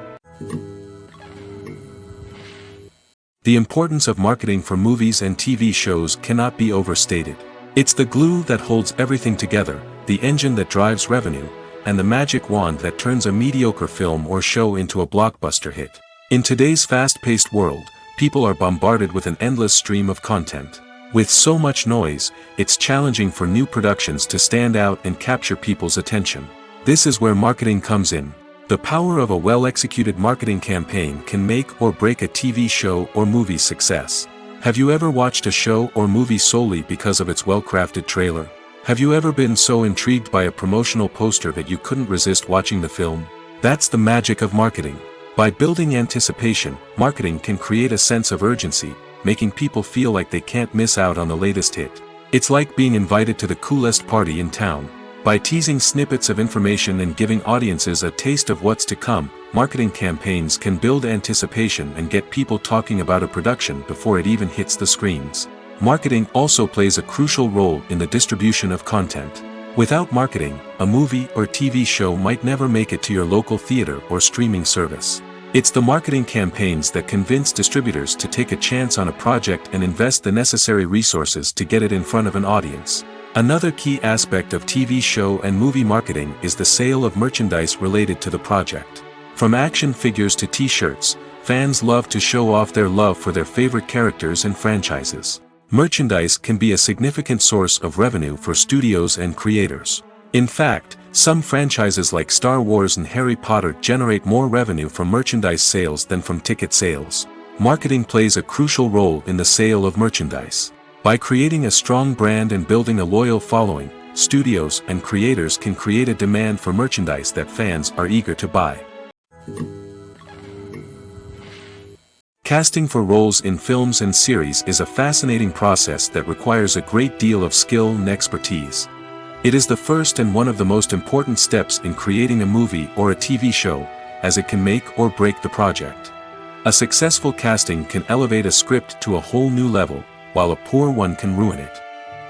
The importance of marketing for movies and TV shows cannot be overstated. It's the glue that holds everything together, the engine that drives revenue, and the magic wand that turns a mediocre film or show into a blockbuster hit. In today's fast-paced world, people are bombarded with an endless stream of content. With so much noise, it's challenging for new productions to stand out and capture people's attention. This is where marketing comes in. The power of a well-executed marketing campaign can make or break a TV show or movie's success. Have you ever watched a show or movie solely because of its well-crafted trailer? Have you ever been so intrigued by a promotional poster that you couldn't resist watching the film? That's the magic of marketing. By building anticipation, marketing can create a sense of urgency, making people feel like they can't miss out on the latest hit. It's like being invited to the coolest party in town. By teasing snippets of information and giving audiences a taste of what's to come, marketing campaigns can build anticipation and get people talking about a production before it even hits the screens. Marketing also plays a crucial role in the distribution of content. Without marketing, a movie or TV show might never make it to your local theater or streaming service. It's the marketing campaigns that convince distributors to take a chance on a project and invest the necessary resources to get it in front of an audience. Another key aspect of TV show and movie marketing is the sale of merchandise related to the project. From action figures to t-shirts, fans love to show off their love for their favorite characters and franchises. Merchandise can be a significant source of revenue for studios and creators. In fact, some franchises like Star Wars and Harry Potter generate more revenue from merchandise sales than from ticket sales. Marketing plays a crucial role in the sale of merchandise. By creating a strong brand and building a loyal following, studios and creators can create a demand for merchandise that fans are eager to buy. Casting for roles in films and series is a fascinating process that requires a great deal of skill and expertise. It is the first and one of the most important steps in creating a movie or a TV show, as it can make or break the project. A successful casting can elevate a script to a whole new level, while a poor one can ruin it.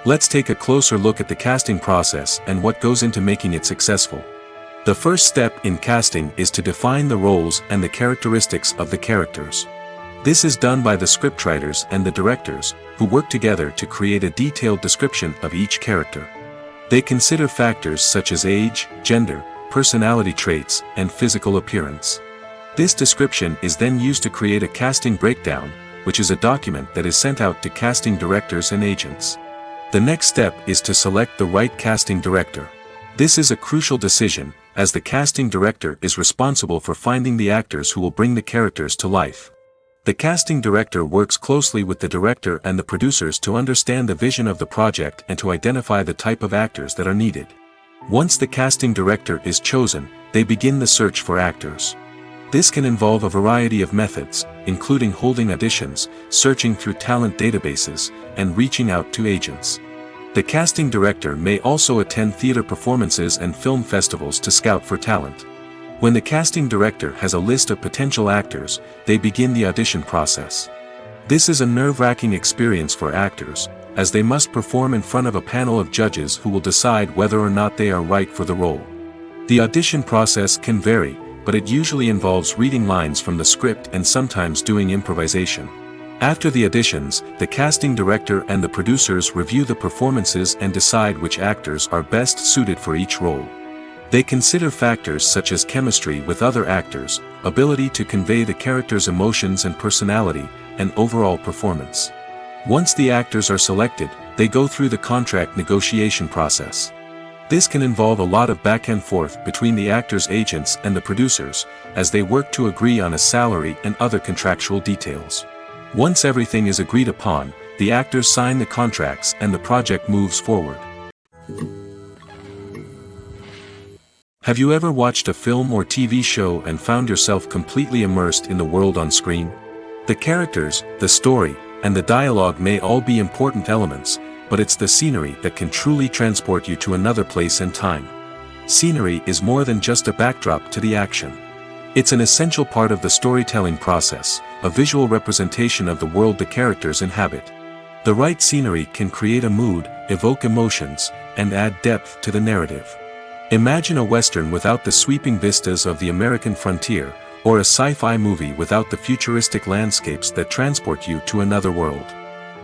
Let's take a closer look at the casting process and what goes into making it successful. The first step in casting is to define the roles and the characteristics of the characters. This is done by the scriptwriters and the directors, who work together to create a detailed description of each character. They consider factors such as age, gender, personality traits, and physical appearance. This description is then used to create a casting breakdown, which is a document that is sent out to casting directors and agents. The next step is to select the right casting director. This is a crucial decision, as the casting director is responsible for finding the actors who will bring the characters to life. The casting director works closely with the director and the producers to understand the vision of the project and to identify the type of actors that are needed. Once the casting director is chosen, they begin the search for actors. This can involve a variety of methods, including holding auditions, searching through talent databases, and reaching out to agents. The casting director may also attend theater performances and film festivals to scout for talent. When the casting director has a list of potential actors, they begin the audition process. This is a nerve-wracking experience for actors, as they must perform in front of a panel of judges who will decide whether or not they are right for the role. The audition process can vary, but it usually involves reading lines from the script and sometimes doing improvisation. After the auditions, the casting director and the producers review the performances and decide which actors are best suited for each role. They consider factors such as chemistry with other actors, ability to convey the character's emotions and personality, and overall performance. Once the actors are selected, they go through the contract negotiation process. This can involve a lot of back and forth between the actors' agents and the producers, as they work to agree on a salary and other contractual details. Once everything is agreed upon, the actors sign the contracts and the project moves forward. Have you ever watched a film or TV show and found yourself completely immersed in the world on screen? The characters, the story, and the dialogue may all be important elements, but it's the scenery that can truly transport you to another place and time. Scenery is more than just a backdrop to the action. It's an essential part of the storytelling process, a visual representation of the world the characters inhabit. The right scenery can create a mood, evoke emotions, and add depth to the narrative. Imagine a Western without the sweeping vistas of the American frontier, or a sci-fi movie without the futuristic landscapes that transport you to another world.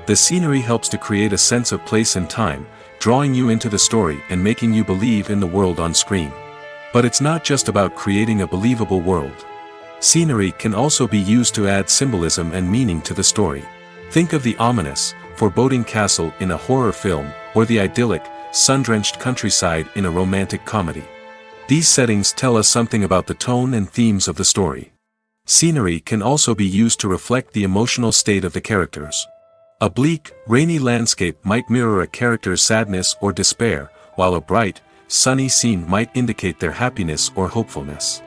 The scenery helps to create a sense of place and time, drawing you into the story and making you believe in the world on screen. But it's not just about creating a believable world. Scenery can also be used to add symbolism and meaning to the story. Think of the ominous, foreboding castle in a horror film, or the idyllic, sun-drenched countryside in a romantic comedy. These settings tell us something about the tone and themes of the story. Scenery can also be used to reflect the emotional state of the characters. A bleak, rainy landscape might mirror a character's sadness or despair, while a bright, sunny scene might indicate their happiness or hopefulness.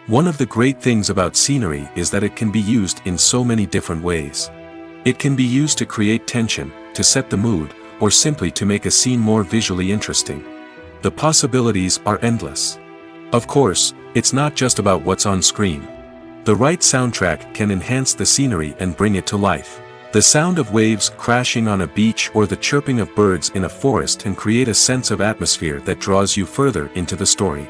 One of the great things about scenery is that it can be used in so many different ways. It can be used to create tension, to set the mood, or simply to make a scene more visually interesting. The possibilities are endless. Of course, it's not just about what's on screen. The right soundtrack can enhance the scenery and bring it to life. The sound of waves crashing on a beach or the chirping of birds in a forest can create a sense of atmosphere that draws you further into the story.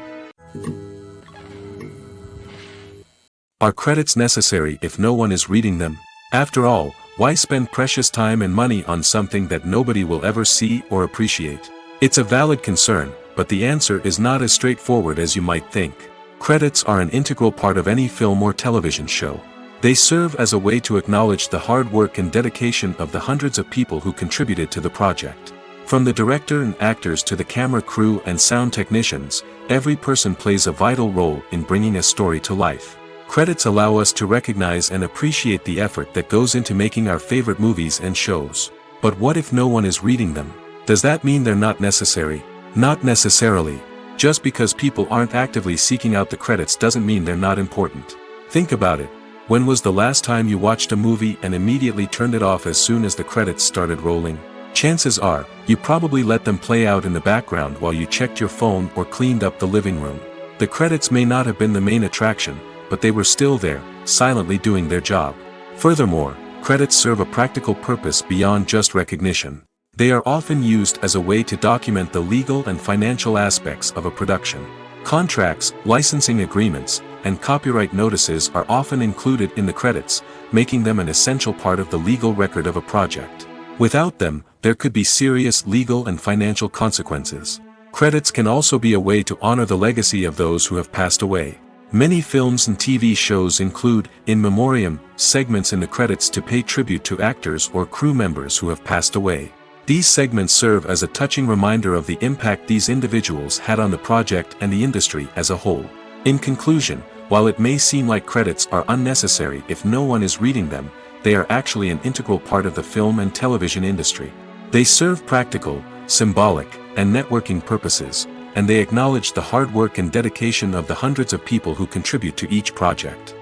Are credits necessary if no one is reading them? After all, why spend precious time and money on something that nobody will ever see or appreciate? It's a valid concern, but the answer is not as straightforward as you might think. Credits are an integral part of any film or television show. They serve as a way to acknowledge the hard work and dedication of the hundreds of people who contributed to the project. From the director and actors to the camera crew and sound technicians, every person plays a vital role in bringing a story to life. Credits allow us to recognize and appreciate the effort that goes into making our favorite movies and shows. But what if no one is reading them? Does that mean they're not necessary? Not necessarily. Just because people aren't actively seeking out the credits doesn't mean they're not important. Think about it. When was the last time you watched a movie and immediately turned it off as soon as the credits started rolling? Chances are, you probably let them play out in the background while you checked your phone or cleaned up the living room. The credits may not have been the main attraction, but they were still there, silently doing their job. Furthermore, credits serve a practical purpose beyond just recognition. They are often used as a way to document the legal and financial aspects of a production. Contracts, licensing agreements, and copyright notices are often included in the credits, making them an essential part of the legal record of a project. Without them, there could be serious legal and financial consequences. Credits can also be a way to honor the legacy of those who have passed away. Many films and TV shows include, in memoriam, segments in the credits to pay tribute to actors or crew members who have passed away. These segments serve as a touching reminder of the impact these individuals had on the project and the industry as a whole. In conclusion, while it may seem like credits are unnecessary if no one is reading them, they are actually an integral part of the film and television industry. They serve practical, symbolic, and networking purposes, and they acknowledge the hard work and dedication of the hundreds of people who contribute to each project.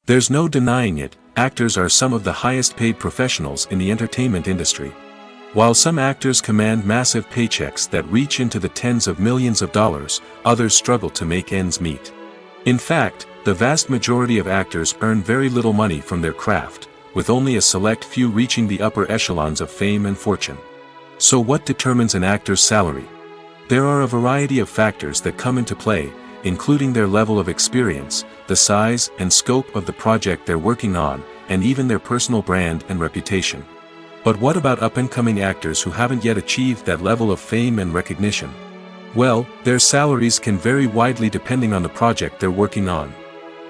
There's no denying it, actors are some of the highest paid professionals in the entertainment industry. While some actors command massive paychecks that reach into the tens of millions of dollars, others struggle to make ends meet. In fact, the vast majority of actors earn very little money from their craft, with only a select few reaching the upper echelons of fame and fortune. So what determines an actor's salary? There are a variety of factors that come into play, including their level of experience, the size and scope of the project they're working on, and even their personal brand and reputation. But what about up-and-coming actors who haven't yet achieved that level of fame and recognition? Well, their salaries can vary widely depending on the project they're working on.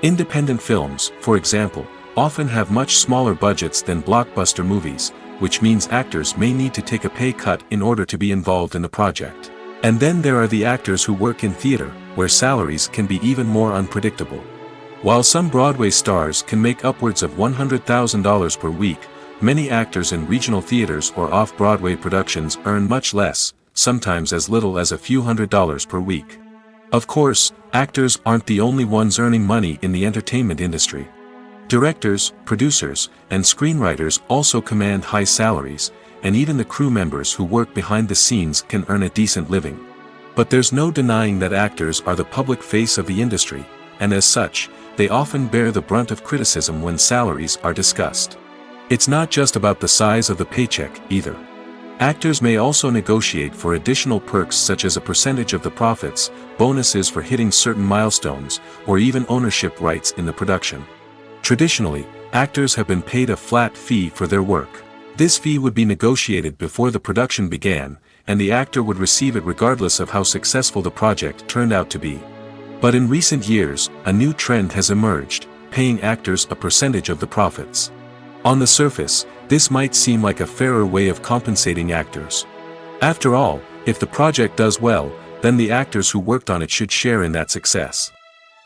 Independent films, for example, often have much smaller budgets than blockbuster movies, which means actors may need to take a pay cut in order to be involved in the project. And then there are the actors who work in theater, where salaries can be even more unpredictable. While some Broadway stars can make upwards of $100,000 per week, many actors in regional theaters or off-Broadway productions earn much less, sometimes as little as a few $100s per week. Of course, actors aren't the only ones earning money in the entertainment industry. Directors, producers, and screenwriters also command high salaries, and even the crew members who work behind the scenes can earn a decent living. But there's no denying that actors are the public face of the industry, and as such, they often bear the brunt of criticism when salaries are discussed. It's not just about the size of the paycheck, either. Actors may also negotiate for additional perks such as a percentage of the profits, bonuses for hitting certain milestones, or even ownership rights in the production. Traditionally, actors have been paid a flat fee for their work. This fee would be negotiated before the production began, and the actor would receive it regardless of how successful the project turned out to be. But in recent years, a new trend has emerged, paying actors a percentage of the profits. On the surface, this might seem like a fairer way of compensating actors. After all, if the project does well, then the actors who worked on it should share in that success.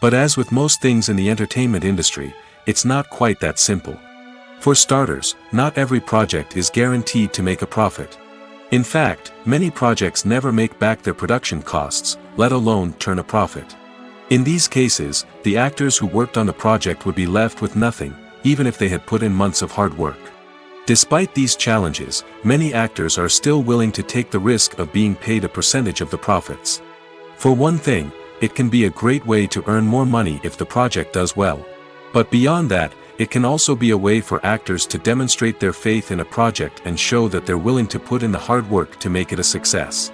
But as with most things in the entertainment industry, it's not quite that simple. For starters, not every project is guaranteed to make a profit. In fact, many projects never make back their production costs, let alone turn a profit. In these cases, the actors who worked on the project would be left with nothing, even if they had put in months of hard work. Despite these challenges, many actors are still willing to take the risk of being paid a percentage of the profits. For one thing, it can be a great way to earn more money if the project does well. But beyond that, it can also be a way for actors to demonstrate their faith in a project and show that they're willing to put in the hard work to make it a success.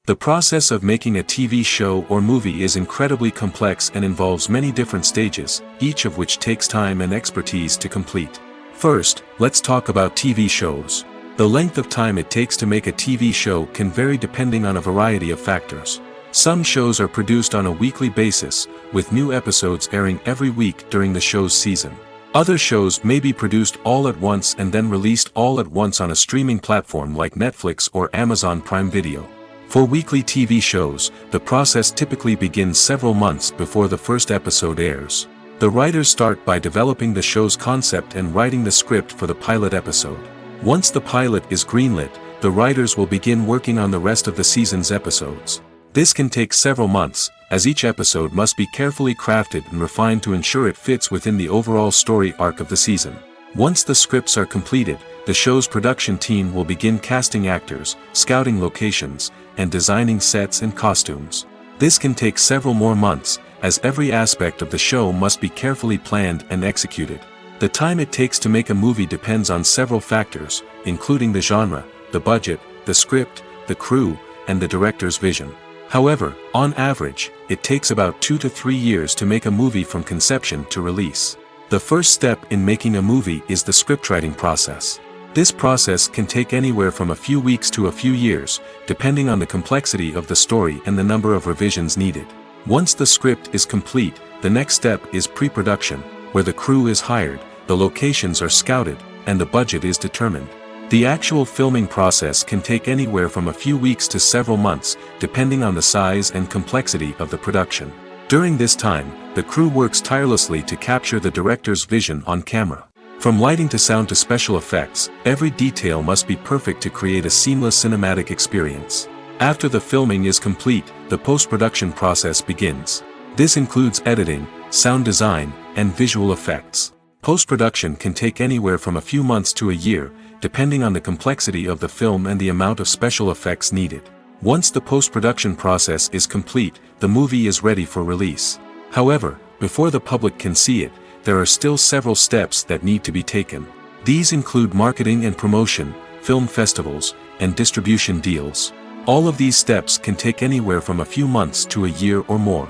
The process of making a TV show or movie is incredibly complex and involves many different stages, each of which takes time and expertise to complete. First, let's talk about TV shows. The length of time it takes to make a TV show can vary depending on a variety of factors. Some shows are produced on a weekly basis, with new episodes airing every week during the show's season. Other shows may be produced all at once and then released all at once on a streaming platform like Netflix or Amazon Prime Video. For weekly TV shows, the process typically begins several months before the first episode airs. The writers start by developing the show's concept and writing the script for the pilot episode. Once the pilot is greenlit, the writers will begin working on the rest of the season's episodes. This can take several months, as each episode must be carefully crafted and refined to ensure it fits within the overall story arc of the season. Once the scripts are completed, the show's production team will begin casting actors, scouting locations, and designing sets and costumes. This can take several more months, as every aspect of the show must be carefully planned and executed. The time it takes to make a movie depends on several factors, including the genre, the budget, the script, the crew, and the director's vision. However, on average, it takes about 2 to 3 years to make a movie from conception to release. The first step in making a movie is the scriptwriting process. This process can take anywhere from a few weeks to a few years, depending on the complexity of the story and the number of revisions needed. Once the script is complete, the next step is pre-production, where the crew is hired, the locations are scouted, and the budget is determined. The actual filming process can take anywhere from a few weeks to several months, depending on the size and complexity of the production. During this time, the crew works tirelessly to capture the director's vision on camera. From lighting to sound to special effects, every detail must be perfect to create a seamless cinematic experience. After the filming is complete, the post-production process begins. This includes editing, sound design, and visual effects. Post-production can take anywhere from a few months to a year, depending on the complexity of the film and the amount of special effects needed. Once the post-production process is complete, the movie is ready for release. However, before the public can see it, there are still several steps that need to be taken. These include marketing and promotion, film festivals, and distribution deals. All of these steps can take anywhere from a few months to a year or more.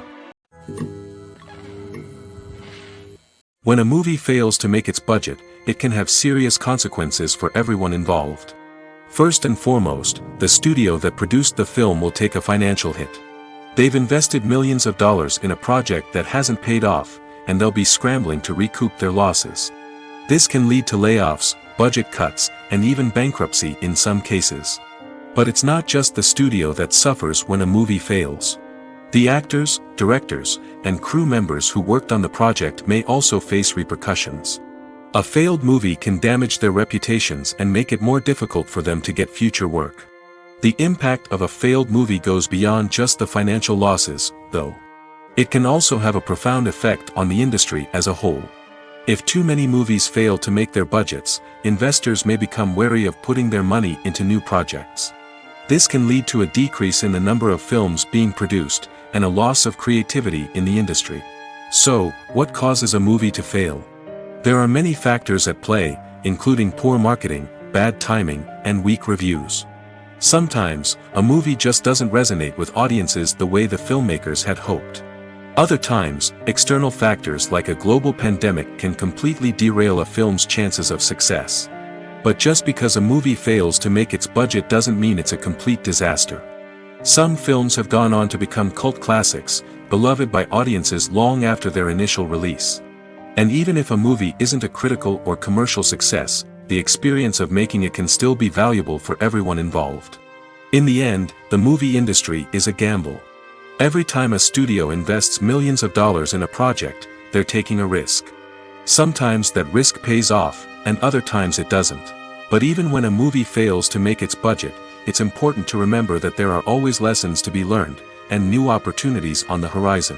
When a movie fails to make its budget, it can have serious consequences for everyone involved. First and foremost, the studio that produced the film will take a financial hit. They've invested millions of dollars in a project that hasn't paid off, and they'll be scrambling to recoup their losses. This can lead to layoffs, budget cuts, and even bankruptcy in some cases. But it's not just the studio that suffers when a movie fails. The actors, directors, and crew members who worked on the project may also face repercussions. A failed movie can damage their reputations and make it more difficult for them to get future work. The impact of a failed movie goes beyond just the financial losses, though. It can also have a profound effect on the industry as a whole. If too many movies fail to make their budgets, investors may become wary of putting their money into new projects. This can lead to a decrease in the number of films being produced, and a loss of creativity in the industry. So, what causes a movie to fail? There are many factors at play, including poor marketing, bad timing, and weak reviews. Sometimes, a movie just doesn't resonate with audiences the way the filmmakers had hoped. Other times, external factors like a global pandemic can completely derail a film's chances of success. But just because a movie fails to make its budget doesn't mean it's a complete disaster. Some films have gone on to become cult classics, beloved by audiences long after their initial release. And even if a movie isn't a critical or commercial success, the experience of making it can still be valuable for everyone involved. In the end, the movie industry is a gamble. Every time a studio invests millions of dollars in a project, they're taking a risk. Sometimes that risk pays off, and other times it doesn't. But even when a movie fails to make its budget, it's important to remember that there are always lessons to be learned, and new opportunities on the horizon.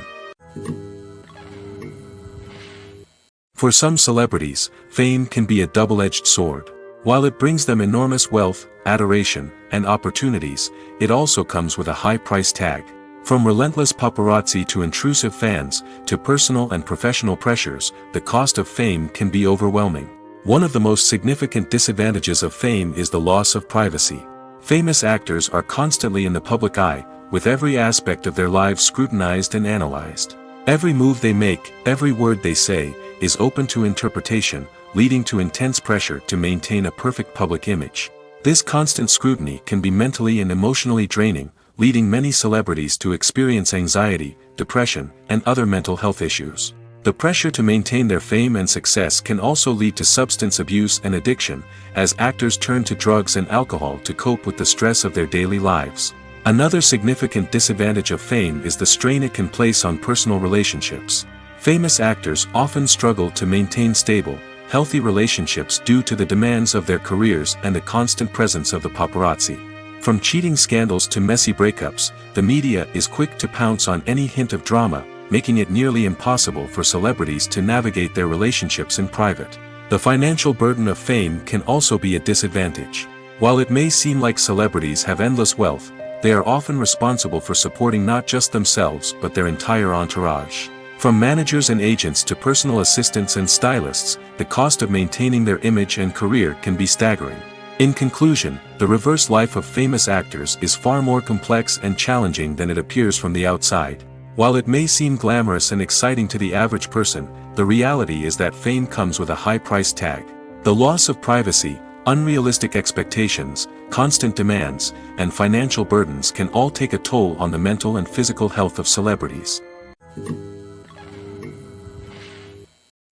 For some celebrities, fame can be a double-edged sword. While it brings them enormous wealth, adoration, and opportunities, it also comes with a high price tag. From relentless paparazzi to intrusive fans, to personal and professional pressures, the cost of fame can be overwhelming. One of the most significant disadvantages of fame is the loss of privacy. Famous actors are constantly in the public eye, with every aspect of their lives scrutinized and analyzed. Every move they make, every word they say, is open to interpretation, leading to intense pressure to maintain a perfect public image. This constant scrutiny can be mentally and emotionally draining, leading many celebrities to experience anxiety, depression, and other mental health issues. The pressure to maintain their fame and success can also lead to substance abuse and addiction, as actors turn to drugs and alcohol to cope with the stress of their daily lives. Another significant disadvantage of fame is the strain it can place on personal relationships. Famous actors often struggle to maintain stable, healthy relationships due to the demands of their careers and the constant presence of the paparazzi. From cheating scandals to messy breakups, the media is quick to pounce on any hint of drama, making it nearly impossible for celebrities to navigate their relationships in private. The financial burden of fame can also be a disadvantage. While it may seem like celebrities have endless wealth, they are often responsible for supporting not just themselves but their entire entourage. From managers and agents to personal assistants and stylists, the cost of maintaining their image and career can be staggering. In conclusion, the reverse life of famous actors is far more complex and challenging than it appears from the outside. While it may seem glamorous and exciting to the average person, the reality is that fame comes with a high price tag. The loss of privacy, unrealistic expectations, constant demands, and financial burdens can all take a toll on the mental and physical health of celebrities.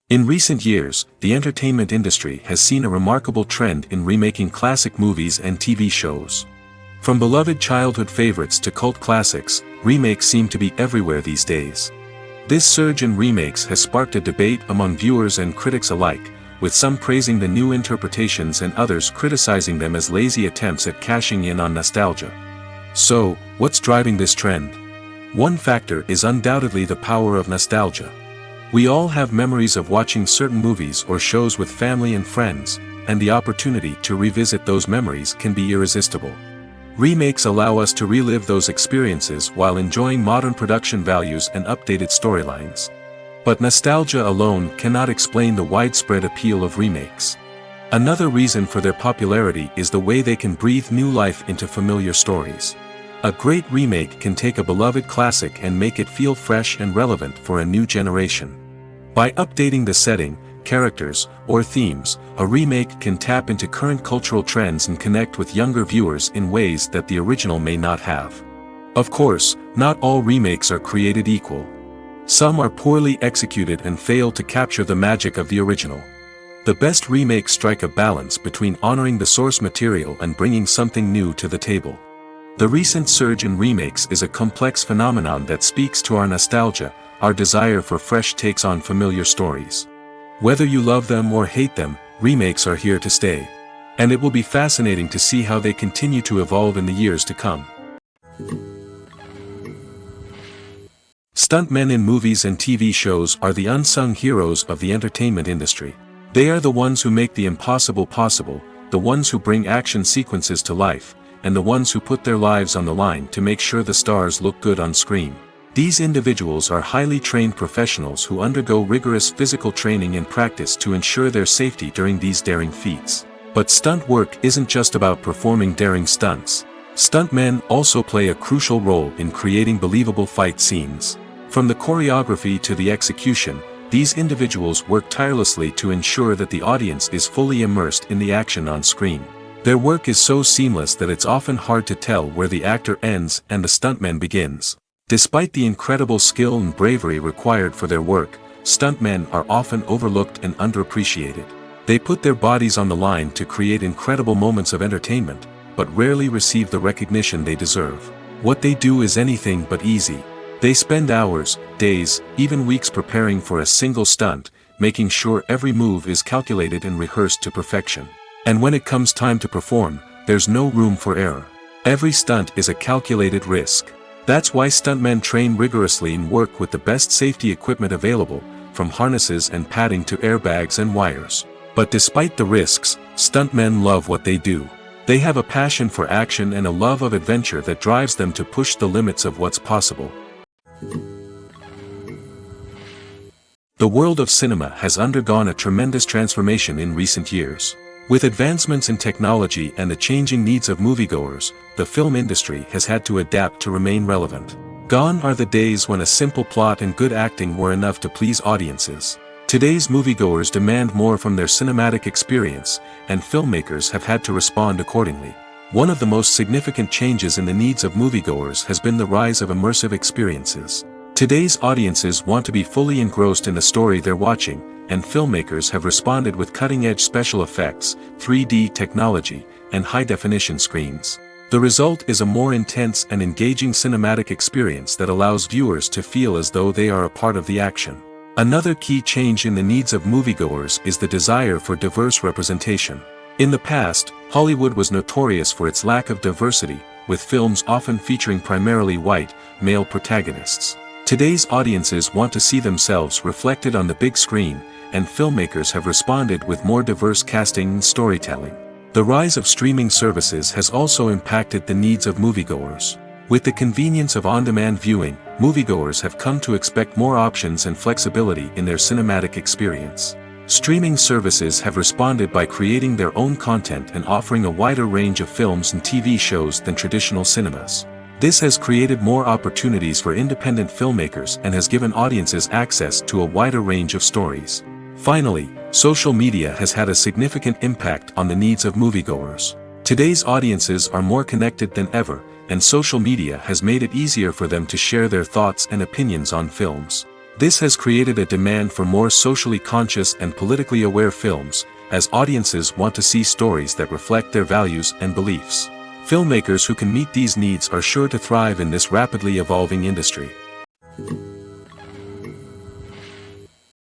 In recent years, the entertainment industry has seen a remarkable trend in remaking classic movies and TV shows. From beloved childhood favorites to cult classics, remakes seem to be everywhere these days. This surge in remakes has sparked a debate among viewers and critics alike, with some praising the new interpretations and others criticizing them as lazy attempts at cashing in on nostalgia. So, what's driving this trend? One factor is undoubtedly the power of nostalgia. We all have memories of watching certain movies or shows with family and friends, and the opportunity to revisit those memories can be irresistible. Remakes allow us to relive those experiences while enjoying modern production values and updated storylines. But nostalgia alone cannot explain the widespread appeal of remakes. Another reason for their popularity is the way they can breathe new life into familiar stories. A great remake can take a beloved classic and make it feel fresh and relevant for a new generation. By updating the setting, characters, or themes, a remake can tap into current cultural trends and connect with younger viewers in ways that the original may not have. Of course, not all remakes are created equal. Some are poorly executed and fail to capture the magic of the original. The best remakes strike a balance between honoring the source material and bringing something new to the table. The recent surge in remakes is a complex phenomenon that speaks to our nostalgia, our desire for fresh takes on familiar stories. Whether you love them or hate them, remakes are here to stay. And it will be fascinating to see how they continue to evolve in the years to come. Stuntmen in movies and TV shows are the unsung heroes of the entertainment industry. They are the ones who make the impossible possible, the ones who bring action sequences to life, and the ones who put their lives on the line to make sure the stars look good on screen. These individuals are highly trained professionals who undergo rigorous physical training and practice to ensure their safety during these daring feats. But stunt work isn't just about performing daring stunts. Stuntmen also play a crucial role in creating believable fight scenes. From the choreography to the execution, these individuals work tirelessly to ensure that the audience is fully immersed in the action on screen. Their work is so seamless that it's often hard to tell where the actor ends and the stuntman begins. Despite the incredible skill and bravery required for their work, stuntmen are often overlooked and underappreciated. They put their bodies on the line to create incredible moments of entertainment, but rarely receive the recognition they deserve. What they do is anything but easy. They spend hours, days, even weeks preparing for a single stunt, making sure every move is calculated and rehearsed to perfection. And when it comes time to perform, there's no room for error. Every stunt is a calculated risk. That's why stuntmen train rigorously and work with the best safety equipment available, from harnesses and padding to airbags and wires. But despite the risks, stuntmen love what they do. They have a passion for action and a love of adventure that drives them to push the limits of what's possible. The world of cinema has undergone a tremendous transformation in recent years. With advancements in technology and the changing needs of moviegoers, the film industry has had to adapt to remain relevant. Gone are the days when a simple plot and good acting were enough to please audiences. Today's moviegoers demand more from their cinematic experience, and filmmakers have had to respond accordingly. One of the most significant changes in the needs of moviegoers has been the rise of immersive experiences. Today's audiences want to be fully engrossed in the story they're watching, and filmmakers have responded with cutting-edge special effects, 3D technology, and high-definition screens. The result is a more intense and engaging cinematic experience that allows viewers to feel as though they are a part of the action. Another key change in the needs of moviegoers is the desire for diverse representation. In the past, Hollywood was notorious for its lack of diversity, with films often featuring primarily white, male protagonists. Today's audiences want to see themselves reflected on the big screen, and filmmakers have responded with more diverse casting and storytelling. The rise of streaming services has also impacted the needs of moviegoers. With the convenience of on-demand viewing, moviegoers have come to expect more options and flexibility in their cinematic experience. Streaming services have responded by creating their own content and offering a wider range of films and TV shows than traditional cinemas. This has created more opportunities for independent filmmakers and has given audiences access to a wider range of stories. Finally, social media has had a significant impact on the needs of moviegoers. Today's audiences are more connected than ever, and social media has made it easier for them to share their thoughts and opinions on films. This has created a demand for more socially conscious and politically aware films, as audiences want to see stories that reflect their values and beliefs. Filmmakers who can meet these needs are sure to thrive in this rapidly evolving industry.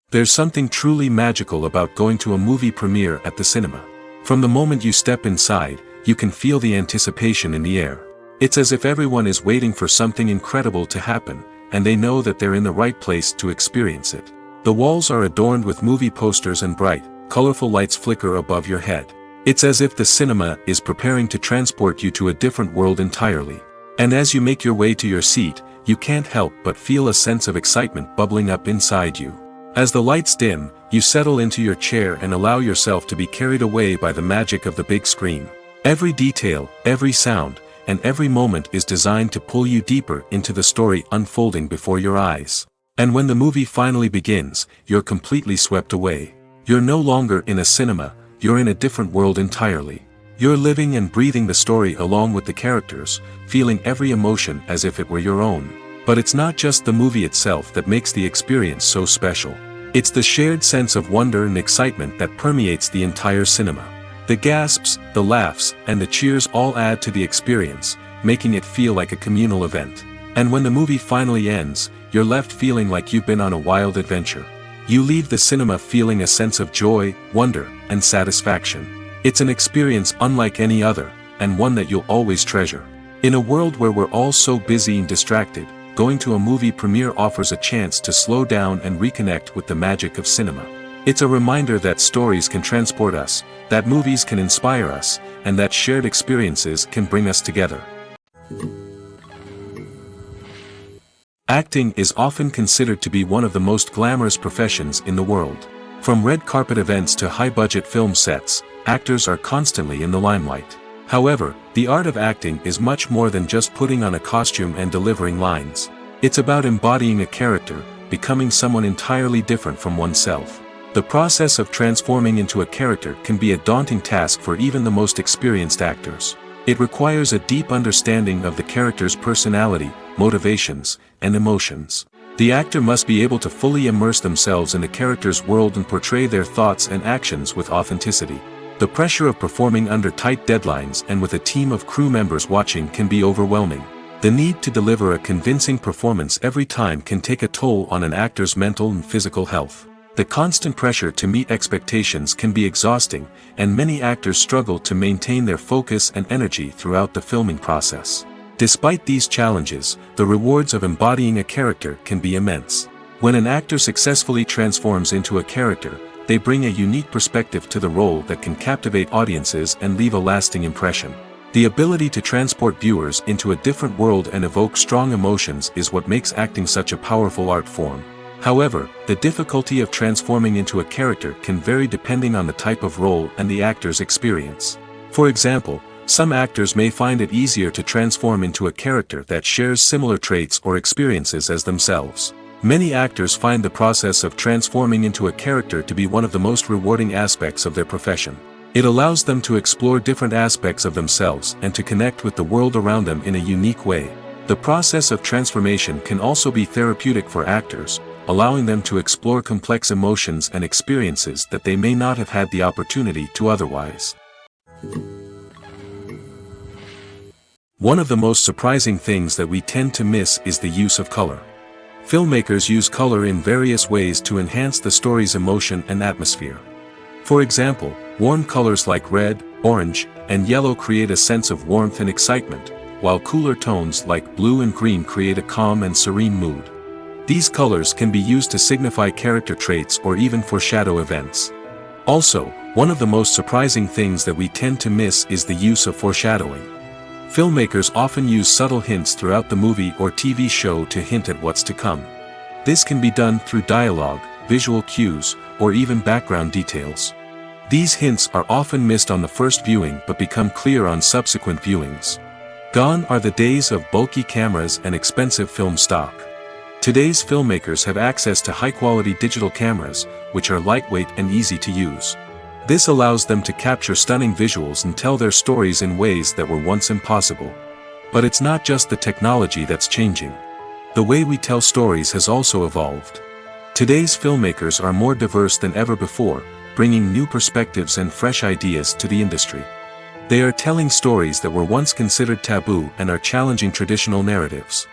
There's something truly magical about going to a movie premiere at the cinema. From the moment you step inside, you can feel the anticipation in the air. It's as if everyone is waiting for something incredible to happen, and they know that they're in the right place to experience it. The walls are adorned with movie posters and bright, colorful lights flicker above your head. It's as if the cinema is preparing to transport you to a different world entirely. And as you make your way to your seat, you can't help but feel a sense of excitement bubbling up inside you. As the lights dim, you settle into your chair and allow yourself to be carried away by the magic of the big screen. Every detail, every sound, and every moment is designed to pull you deeper into the story unfolding before your eyes. And when the movie finally begins, you're completely swept away. You're no longer in a cinema, you're in a different world entirely. You're living and breathing the story along with the characters, feeling every emotion as if it were your own. But it's not just the movie itself that makes the experience so special. It's the shared sense of wonder and excitement that permeates the entire cinema. The gasps, the laughs, and the cheers all add to the experience, making it feel like a communal event. And when the movie finally ends, you're left feeling like you've been on a wild adventure. You leave the cinema feeling a sense of joy, wonder, and satisfaction. It's an experience unlike any other, and one that you'll always treasure. In a world where we're all so busy and distracted, going to a movie premiere offers a chance to slow down and reconnect with the magic of cinema. It's a reminder that stories can transport us, that movies can inspire us, and that shared experiences can bring us together. Acting is often considered to be one of the most glamorous professions in the world. From red carpet events to high-budget film sets, actors are constantly in the limelight. However, the art of acting is much more than just putting on a costume and delivering lines. It's about embodying a character, becoming someone entirely different from oneself. The process of transforming into a character can be a daunting task for even the most experienced actors. It requires a deep understanding of the character's personality, motivations, and emotions. The actor must be able to fully immerse themselves in the character's world and portray their thoughts and actions with authenticity. The pressure of performing under tight deadlines and with a team of crew members watching can be overwhelming. The need to deliver a convincing performance every time can take a toll on an actor's mental and physical health. The constant pressure to meet expectations can be exhausting, and many actors struggle to maintain their focus and energy throughout the filming process. Despite these challenges, the rewards of embodying a character can be immense. When an actor successfully transforms into a character, they bring a unique perspective to the role that can captivate audiences and leave a lasting impression. The ability to transport viewers into a different world and evoke strong emotions is what makes acting such a powerful art form. However, the difficulty of transforming into a character can vary depending on the type of role and the actor's experience. For example, some actors may find it easier to transform into a character that shares similar traits or experiences as themselves. Many actors find the process of transforming into a character to be one of the most rewarding aspects of their profession. It allows them to explore different aspects of themselves and to connect with the world around them in a unique way. The process of transformation can also be therapeutic for actors, allowing them to explore complex emotions and experiences that they may not have had the opportunity to otherwise. One of the most surprising things that we tend to miss is the use of color. Filmmakers use color in various ways to enhance the story's emotion and atmosphere. For example, warm colors like red, orange, and yellow create a sense of warmth and excitement, while cooler tones like blue and green create a calm and serene mood. These colors can be used to signify character traits or even foreshadow events. Also, one of the most surprising things that we tend to miss is the use of foreshadowing. Filmmakers often use subtle hints throughout the movie or TV show to hint at what's to come. This can be done through dialogue, visual cues, or even background details. These hints are often missed on the first viewing but become clear on subsequent viewings. Gone are the days of bulky cameras and expensive film stock. Today's filmmakers have access to high-quality digital cameras, which are lightweight and easy to use. This allows them to capture stunning visuals and tell their stories in ways that were once impossible. But it's not just the technology that's changing. The way we tell stories has also evolved. Today's filmmakers are more diverse than ever before, bringing new perspectives and fresh ideas to the industry. They are telling stories that were once considered taboo and are challenging traditional narratives.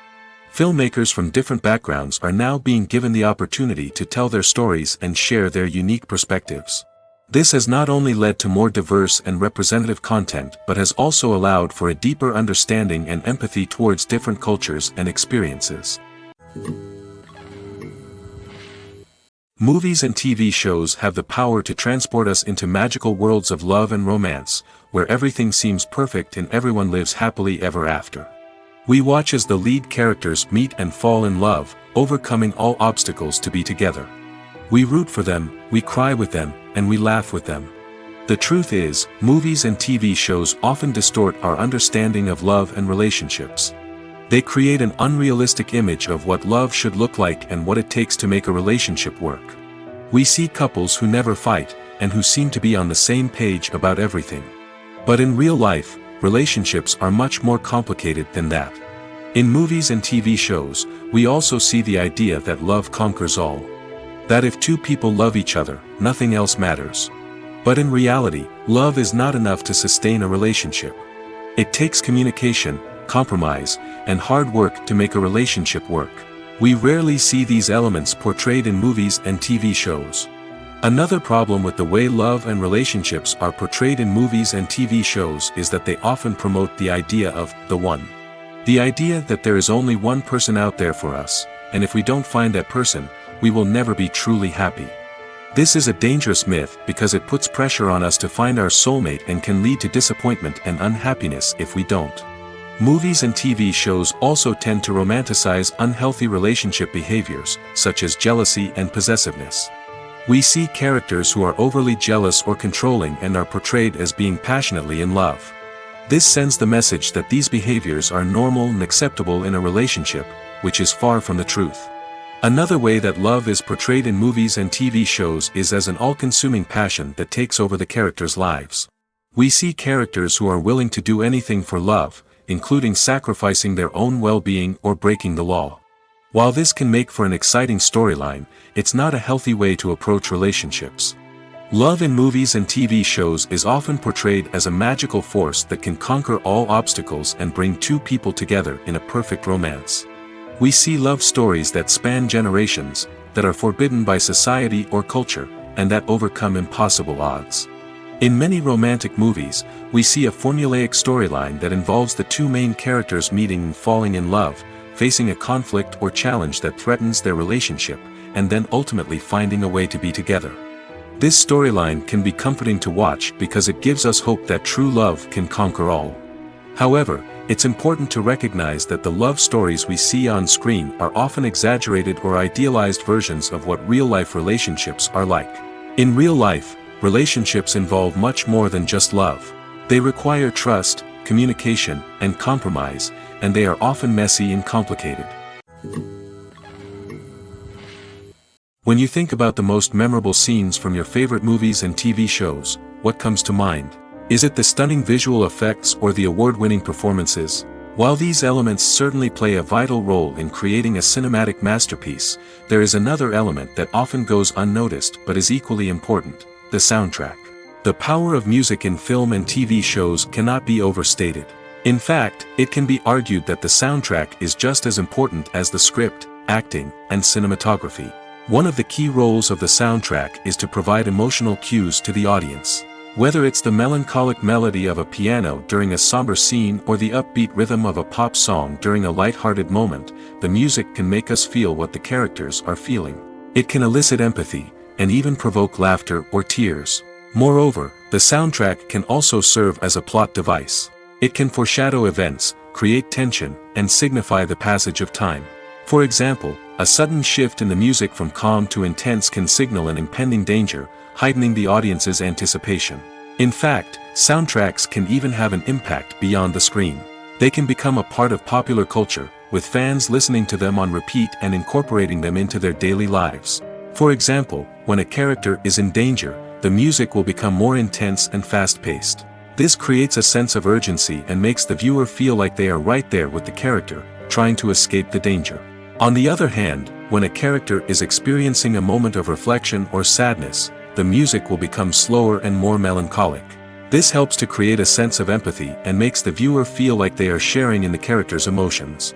Filmmakers from different backgrounds are now being given the opportunity to tell their stories and share their unique perspectives. This has not only led to more diverse and representative content but has also allowed for a deeper understanding and empathy towards different cultures and experiences. Movies and TV shows have the power to transport us into magical worlds of love and romance, where everything seems perfect and everyone lives happily ever after. We watch as the lead characters meet and fall in love, overcoming all obstacles to be together. We root for them, we cry with them, and we laugh with them. The truth is, movies and TV shows often distort our understanding of love and relationships. They create an unrealistic image of what love should look like and what it takes to make a relationship work. We see couples who never fight, and who seem to be on the same page about everything. But in real life, relationships are much more complicated than that. In movies and TV shows, we also see the idea that love conquers all. That if two people love each other, nothing else matters. But in reality, love is not enough to sustain a relationship. It takes communication, compromise, and hard work to make a relationship work. We rarely see these elements portrayed in movies and TV shows. Another problem with the way love and relationships are portrayed in movies and TV shows is that they often promote the idea of the one. The idea that there is only one person out there for us, and if we don't find that person, we will never be truly happy. This is a dangerous myth because it puts pressure on us to find our soulmate and can lead to disappointment and unhappiness if we don't. Movies and TV shows also tend to romanticize unhealthy relationship behaviors, such as jealousy and possessiveness. We see characters who are overly jealous or controlling and are portrayed as being passionately in love. This sends the message that these behaviors are normal and acceptable in a relationship, which is far from the truth. Another way that love is portrayed in movies and TV shows is as an all-consuming passion that takes over the characters' lives. We see characters who are willing to do anything for love, including sacrificing their own well-being or breaking the law. While this can make for an exciting storyline, it's not a healthy way to approach relationships. Love in movies and TV shows is often portrayed as a magical force that can conquer all obstacles and bring two people together in a perfect romance. We see love stories that span generations, that are forbidden by society or culture, and that overcome impossible odds. In many romantic movies, we see a formulaic storyline that involves the two main characters meeting and falling in love, facing a conflict or challenge that threatens their relationship, and then ultimately finding a way to be together. This storyline can be comforting to watch because it gives us hope that true love can conquer all. However, it's important to recognize that the love stories we see on screen are often exaggerated or idealized versions of what real-life relationships are like. In real life, relationships involve much more than just love. They require trust, communication, and compromise, and they are often messy and complicated. When you think about the most memorable scenes from your favorite movies and TV shows, what comes to mind? Is it the stunning visual effects or the award-winning performances? While these elements certainly play a vital role in creating a cinematic masterpiece, there is another element that often goes unnoticed but is equally important: the soundtrack. The power of music in film and TV shows cannot be overstated. In fact, it can be argued that the soundtrack is just as important as the script, acting, and cinematography. One of the key roles of the soundtrack is to provide emotional cues to the audience. Whether it's the melancholic melody of a piano during a somber scene or the upbeat rhythm of a pop song during a light-hearted moment, the music can make us feel what the characters are feeling. It can elicit empathy, and even provoke laughter or tears. Moreover, the soundtrack can also serve as a plot device. It can foreshadow events, create tension, and signify the passage of time. For example, a sudden shift in the music from calm to intense can signal an impending danger, heightening the audience's anticipation. In fact, soundtracks can even have an impact beyond the screen. They can become a part of popular culture, with fans listening to them on repeat and incorporating them into their daily lives. For example, when a character is in danger, the music will become more intense and fast-paced. This creates a sense of urgency and makes the viewer feel like they are right there with the character, trying to escape the danger. On the other hand, when a character is experiencing a moment of reflection or sadness, the music will become slower and more melancholic. This helps to create a sense of empathy and makes the viewer feel like they are sharing in the character's emotions.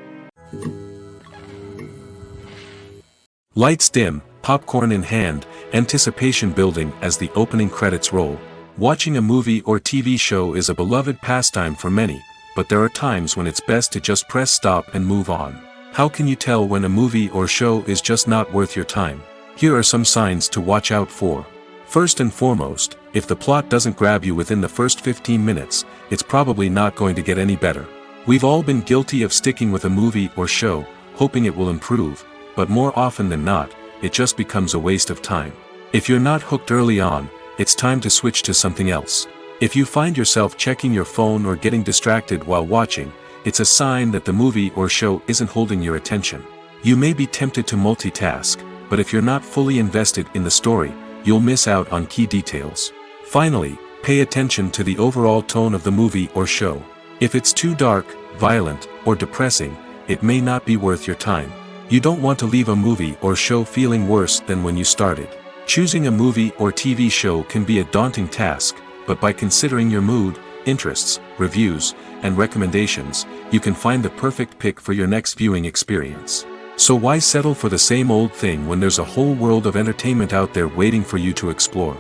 Lights dim, popcorn in hand, anticipation building as the opening credits roll. Watching a movie or TV show is a beloved pastime for many, but there are times when it's best to just press stop and move on. How can you tell when a movie or show is just not worth your time? Here are some signs to watch out for. First and foremost, if the plot doesn't grab you within the first 15 minutes, it's probably not going to get any better. We've all been guilty of sticking with a movie or show, hoping it will improve, but more often than not, it just becomes a waste of time. If you're not hooked early on, it's time to switch to something else. If you find yourself checking your phone or getting distracted while watching, it's a sign that the movie or show isn't holding your attention. You may be tempted to multitask, but if you're not fully invested in the story, you'll miss out on key details. Finally, pay attention to the overall tone of the movie or show. If it's too dark, violent, or depressing, it may not be worth your time. You don't want to leave a movie or show feeling worse than when you started. Choosing a movie or TV show can be a daunting task, but by considering your mood, interests, reviews, and recommendations, you can find the perfect pick for your next viewing experience. So why settle for the same old thing when there's a whole world of entertainment out there waiting for you to explore?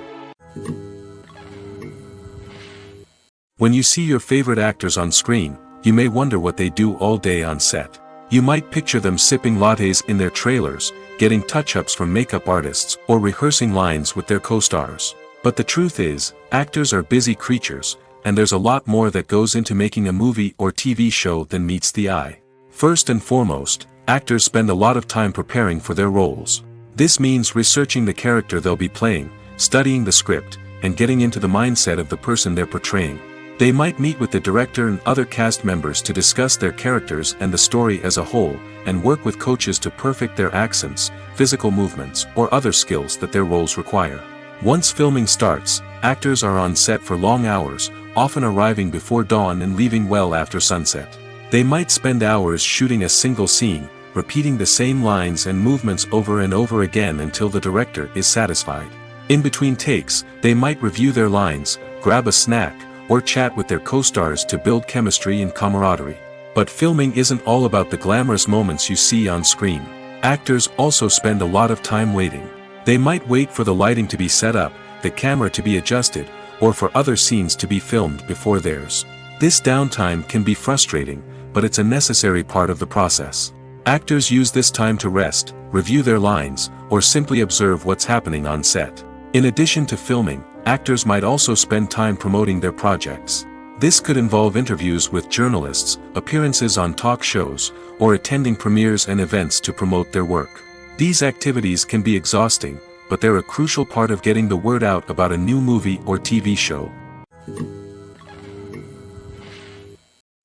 When you see your favorite actors on screen, you may wonder what they do all day on set. You might picture them sipping lattes in their trailers, getting touch-ups from makeup artists, or rehearsing lines with their co-stars. But the truth is, actors are busy creatures, and there's a lot more that goes into making a movie or TV show than meets the eye. First and foremost, actors spend a lot of time preparing for their roles. This means researching the character they'll be playing, studying the script, and getting into the mindset of the person they're portraying. They might meet with the director and other cast members to discuss their characters and the story as a whole, and work with coaches to perfect their accents, physical movements, or other skills that their roles require. Once filming starts, actors are on set for long hours, often arriving before dawn and leaving well after sunset. They might spend hours shooting a single scene, repeating the same lines and movements over and over again until the director is satisfied. In between takes, they might review their lines, grab a snack, or chat with their co-stars to build chemistry and camaraderie. But filming isn't all about the glamorous moments you see on screen. Actors also spend a lot of time waiting. They might wait for the lighting to be set up, the camera to be adjusted, or for other scenes to be filmed before theirs. This downtime can be frustrating, but it's a necessary part of the process. Actors use this time to rest, review their lines, or simply observe what's happening on set. In addition to filming, actors might also spend time promoting their projects. This could involve interviews with journalists, appearances on talk shows, or attending premieres and events to promote their work. These activities can be exhausting, but they're a crucial part of getting the word out about a new movie or TV show.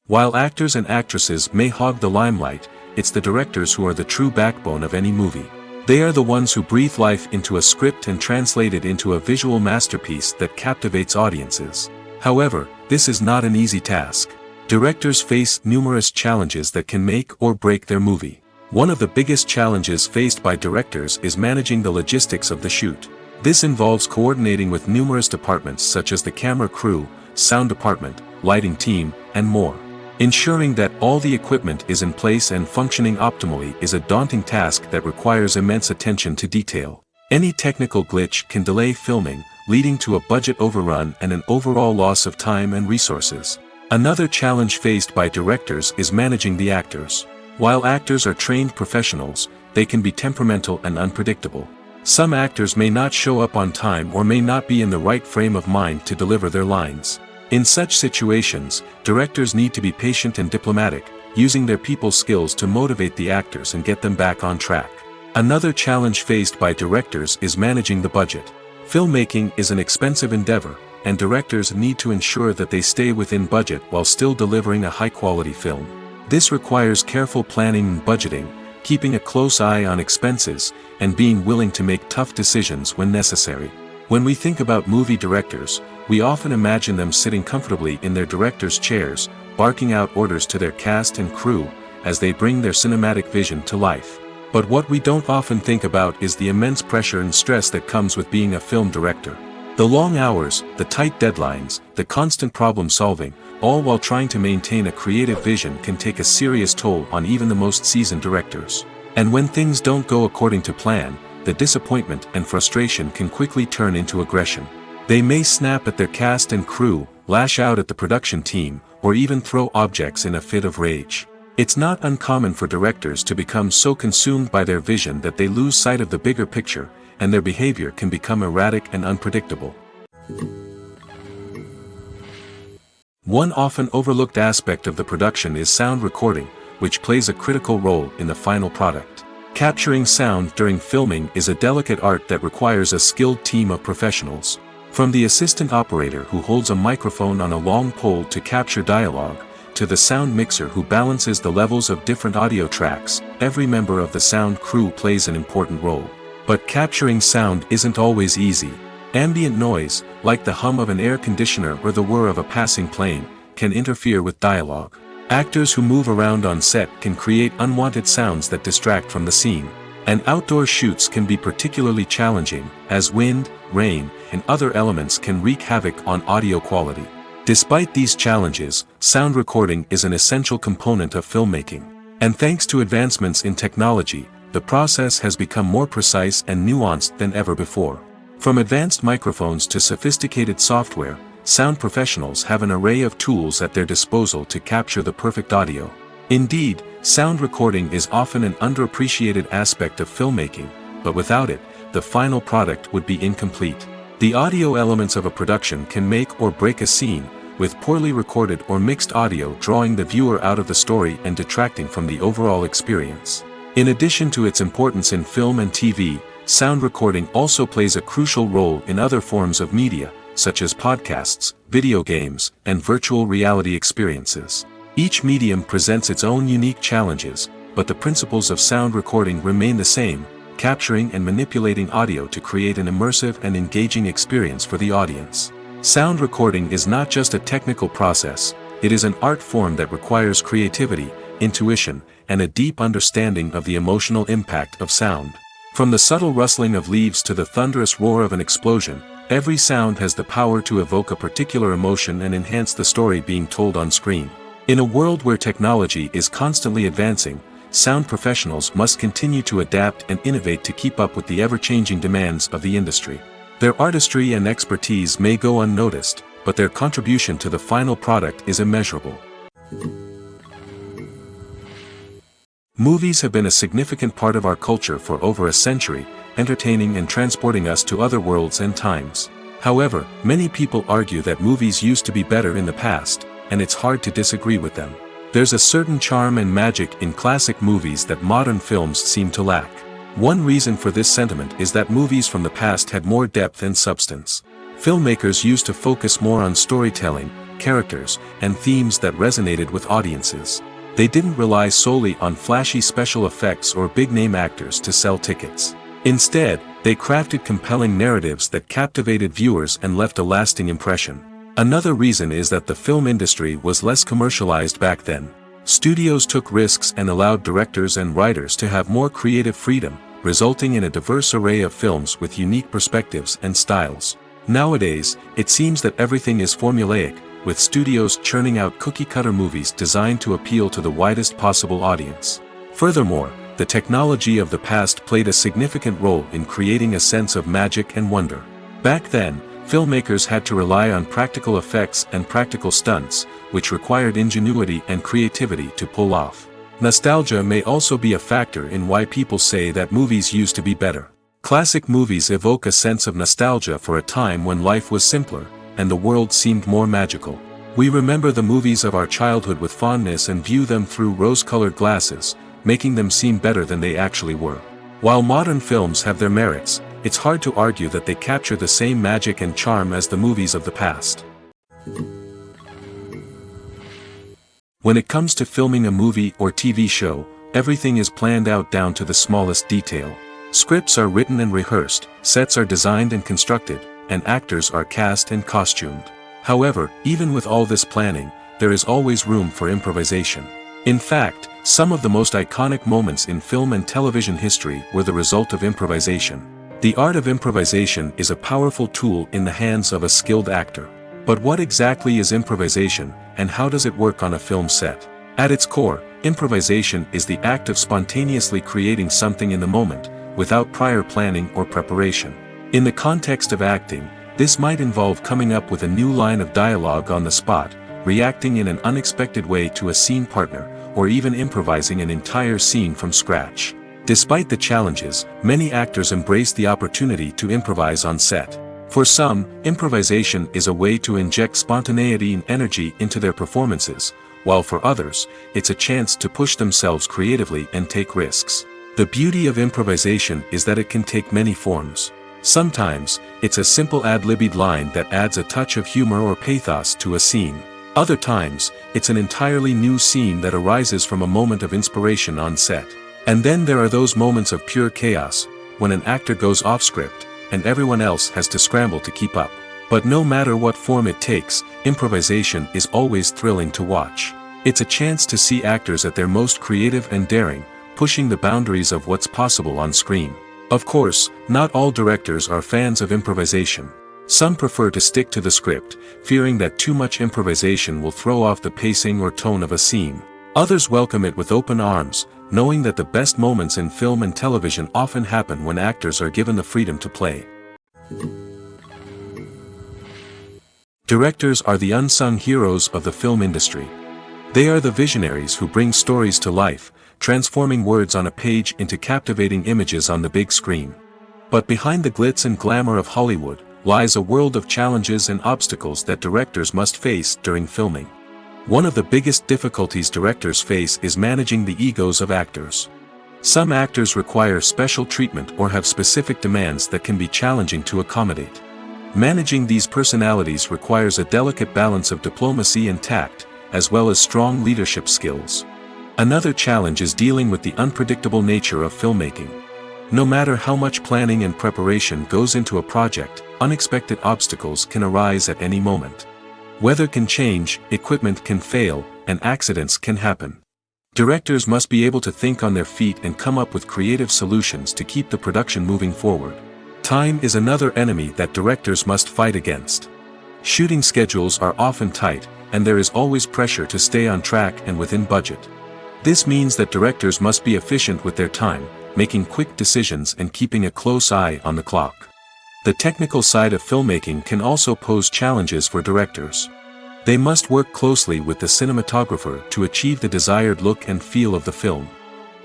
While actors and actresses may hog the limelight, it's the directors who are the true backbone of any movie. They are the ones who breathe life into a script and translate it into a visual masterpiece that captivates audiences. However, this is not an easy task. Directors face numerous challenges that can make or break their movie. One of the biggest challenges faced by directors is managing the logistics of the shoot. This involves coordinating with numerous departments such as the camera crew, sound department, lighting team, and more. Ensuring that all the equipment is in place and functioning optimally is a daunting task that requires immense attention to detail. Any technical glitch can delay filming, leading to a budget overrun and an overall loss of time and resources. Another challenge faced by directors is managing the actors. While actors are trained professionals, they can be temperamental and unpredictable. Some actors may not show up on time or may not be in the right frame of mind to deliver their lines. In such situations, directors need to be patient and diplomatic, using their people skills to motivate the actors and get them back on track. Another challenge faced by directors is managing the budget. Filmmaking is an expensive endeavor, and directors need to ensure that they stay within budget while still delivering a high-quality film. This requires careful planning and budgeting, keeping a close eye on expenses, and being willing to make tough decisions when necessary. When we think about movie directors, we often imagine them sitting comfortably in their director's chairs, barking out orders to their cast and crew, as they bring their cinematic vision to life. But what we don't often think about is the immense pressure and stress that comes with being a film director. The long hours, the tight deadlines, the constant problem solving, all while trying to maintain a creative vision can take a serious toll on even the most seasoned directors. And when things don't go according to plan, the disappointment and frustration can quickly turn into aggression. They may snap at their cast and crew, lash out at the production team, or even throw objects in a fit of rage. It's not uncommon for directors to become so consumed by their vision that they lose sight of the bigger picture, and their behavior can become erratic and unpredictable. One often overlooked aspect of the production is sound recording, which plays a critical role in the final product. Capturing sound during filming is a delicate art that requires a skilled team of professionals. From the assistant operator who holds a microphone on a long pole to capture dialogue, to the sound mixer who balances the levels of different audio tracks, every member of the sound crew plays an important role. But capturing sound isn't always easy. Ambient noise, like the hum of an air conditioner or the whir of a passing plane, can interfere with dialogue. Actors who move around on set can create unwanted sounds that distract from the scene. And outdoor shoots can be particularly challenging, as wind, rain, and other elements can wreak havoc on audio quality. Despite these challenges, sound recording is an essential component of filmmaking. And thanks to advancements in technology, the process has become more precise and nuanced than ever before. From advanced microphones to sophisticated software, sound professionals have an array of tools at their disposal to capture the perfect audio. Indeed, sound recording is often an underappreciated aspect of filmmaking, but without it, the final product would be incomplete. The audio elements of a production can make or break a scene, with poorly recorded or mixed audio drawing the viewer out of the story and detracting from the overall experience. In addition to its importance in film and TV, sound recording also plays a crucial role in other forms of media, such as podcasts, video games, and virtual reality experiences. Each medium presents its own unique challenges, but the principles of sound recording remain the same, capturing and manipulating audio to create an immersive and engaging experience for the audience. Sound recording is not just a technical process, it is an art form that requires creativity, intuition, and a deep understanding of the emotional impact of sound. From the subtle rustling of leaves to the thunderous roar of an explosion, every sound has the power to evoke a particular emotion and enhance the story being told on screen. In a world where technology is constantly advancing, sound professionals must continue to adapt and innovate to keep up with the ever-changing demands of the industry. Their artistry and expertise may go unnoticed, but their contribution to the final product is immeasurable. Movies have been a significant part of our culture for over a century, entertaining and transporting us to other worlds and times. However, many people argue that movies used to be better in the past, and it's hard to disagree with them. There's a certain charm and magic in classic movies that modern films seem to lack. One reason for this sentiment is that movies from the past had more depth and substance. Filmmakers used to focus more on storytelling, characters, and themes that resonated with audiences. They didn't rely solely on flashy special effects or big-name actors to sell tickets. Instead, they crafted compelling narratives that captivated viewers and left a lasting impression. Another reason is that the film industry was less commercialized back then. Studios took risks and allowed directors and writers to have more creative freedom, resulting in a diverse array of films with unique perspectives and styles. Nowadays, it seems that everything is formulaic, with studios churning out cookie-cutter movies designed to appeal to the widest possible audience. Furthermore, the technology of the past played a significant role in creating a sense of magic and wonder. Back then, filmmakers had to rely on practical effects and practical stunts, which required ingenuity and creativity to pull off. Nostalgia may also be a factor in why people say that movies used to be better. Classic movies evoke a sense of nostalgia for a time when life was simpler, and the world seemed more magical. We remember the movies of our childhood with fondness and view them through rose-colored glasses, making them seem better than they actually were. While modern films have their merits, it's hard to argue that they capture the same magic and charm as the movies of the past. When it comes to filming a movie or TV show, everything is planned out down to the smallest detail. Scripts are written and rehearsed, sets are designed and constructed, and actors are cast and costumed. However, even with all this planning, there is always room for improvisation. In fact, some of the most iconic moments in film and television history were the result of improvisation. The art of improvisation is a powerful tool in the hands of a skilled actor. But what exactly is improvisation, and how does it work on a film set? At its core, improvisation is the act of spontaneously creating something in the moment, without prior planning or preparation. In the context of acting, this might involve coming up with a new line of dialogue on the spot, reacting in an unexpected way to a scene partner, or even improvising an entire scene from scratch. Despite the challenges, many actors embrace the opportunity to improvise on set. For some, improvisation is a way to inject spontaneity and energy into their performances, while for others, it's a chance to push themselves creatively and take risks. The beauty of improvisation is that it can take many forms. Sometimes, it's a simple ad-libbed line that adds a touch of humor or pathos to a scene. Other times, it's an entirely new scene that arises from a moment of inspiration on set. And then there are those moments of pure chaos, when an actor goes off script, and everyone else has to scramble to keep up. But no matter what form it takes, improvisation is always thrilling to watch. It's a chance to see actors at their most creative and daring, pushing the boundaries of what's possible on screen. Of course, not all directors are fans of improvisation. Some prefer to stick to the script, fearing that too much improvisation will throw off the pacing or tone of a scene. Others welcome it with open arms, knowing that the best moments in film and television often happen when actors are given the freedom to play. Directors are the unsung heroes of the film industry. They are the visionaries who bring stories to life, transforming words on a page into captivating images on the big screen. But behind the glitz and glamour of Hollywood, lies a world of challenges and obstacles that directors must face during filming. One of the biggest difficulties directors face is managing the egos of actors. Some actors require special treatment or have specific demands that can be challenging to accommodate. Managing these personalities requires a delicate balance of diplomacy and tact, as well as strong leadership skills. Another challenge is dealing with the unpredictable nature of filmmaking. No matter how much planning and preparation goes into a project, unexpected obstacles can arise at any moment. Weather can change, equipment can fail, and accidents can happen. Directors must be able to think on their feet and come up with creative solutions to keep the production moving forward. Time is another enemy that directors must fight against. Shooting schedules are often tight, and there is always pressure to stay on track and within budget. This means that directors must be efficient with their time, making quick decisions and keeping a close eye on the clock. The technical side of filmmaking can also pose challenges for directors. They must work closely with the cinematographer to achieve the desired look and feel of the film.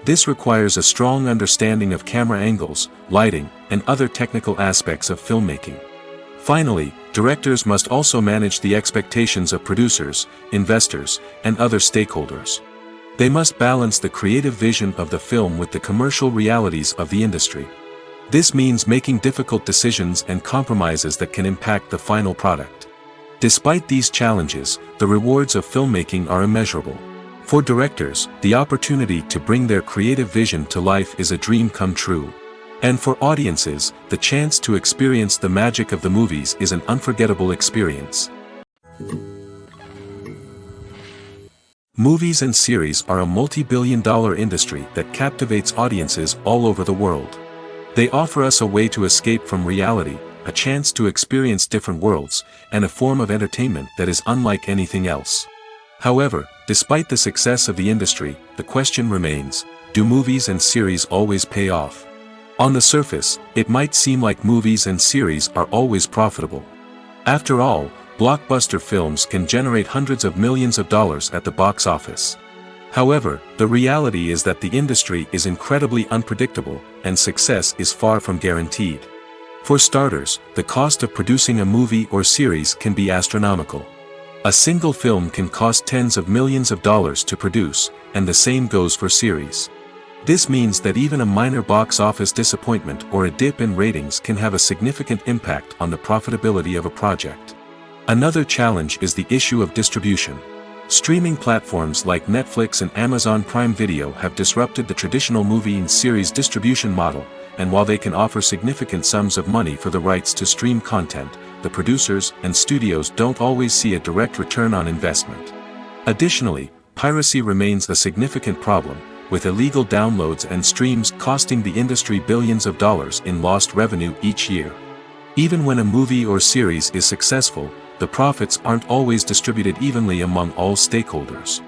This requires a strong understanding of camera angles, lighting, and other technical aspects of filmmaking. Finally, directors must also manage the expectations of producers, investors, and other stakeholders. They must balance the creative vision of the film with the commercial realities of the industry. This means making difficult decisions and compromises that can impact the final product. Despite these challenges, the rewards of filmmaking are immeasurable. For directors, the opportunity to bring their creative vision to life is a dream come true. And for audiences, the chance to experience the magic of the movies is an unforgettable experience. Movies and series are a multi-billion-dollar industry that captivates audiences all over the world. They offer us a way to escape from reality, a chance to experience different worlds, and a form of entertainment that is unlike anything else. However, despite the success of the industry, the question remains, do movies and series always pay off? On the surface, it might seem like movies and series are always profitable. After all, blockbuster films can generate hundreds of millions of dollars at the box office. However, the reality is that the industry is incredibly unpredictable, and success is far from guaranteed. For starters, the cost of producing a movie or series can be astronomical. A single film can cost tens of millions of dollars to produce, and the same goes for series. This means that even a minor box office disappointment or a dip in ratings can have a significant impact on the profitability of a project. Another challenge is the issue of distribution. Streaming platforms like Netflix and Amazon Prime Video have disrupted the traditional movie and series distribution model, and while they can offer significant sums of money for the rights to stream content, the producers and studios don't always see a direct return on investment. Additionally, piracy remains a significant problem, with illegal downloads and streams costing the industry billions of dollars in lost revenue each year. Even when a movie or series is successful, the profits aren't always distributed evenly among all stakeholders.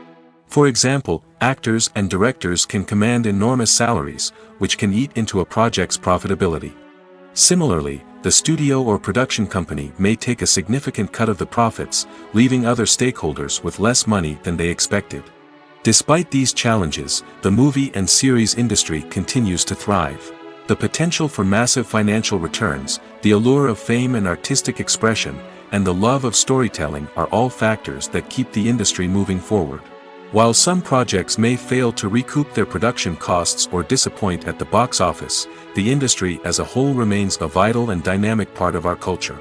For example, actors and directors can command enormous salaries, which can eat into a project's profitability. Similarly, the studio or production company may take a significant cut of the profits, leaving other stakeholders with less money than they expected. Despite these challenges, the movie and series industry continues to thrive. The potential for massive financial returns, the allure of fame and artistic expression, and the love of storytelling are all factors that keep the industry moving forward. While some projects may fail to recoup their production costs or disappoint at the box office, the industry as a whole remains a vital and dynamic part of our culture.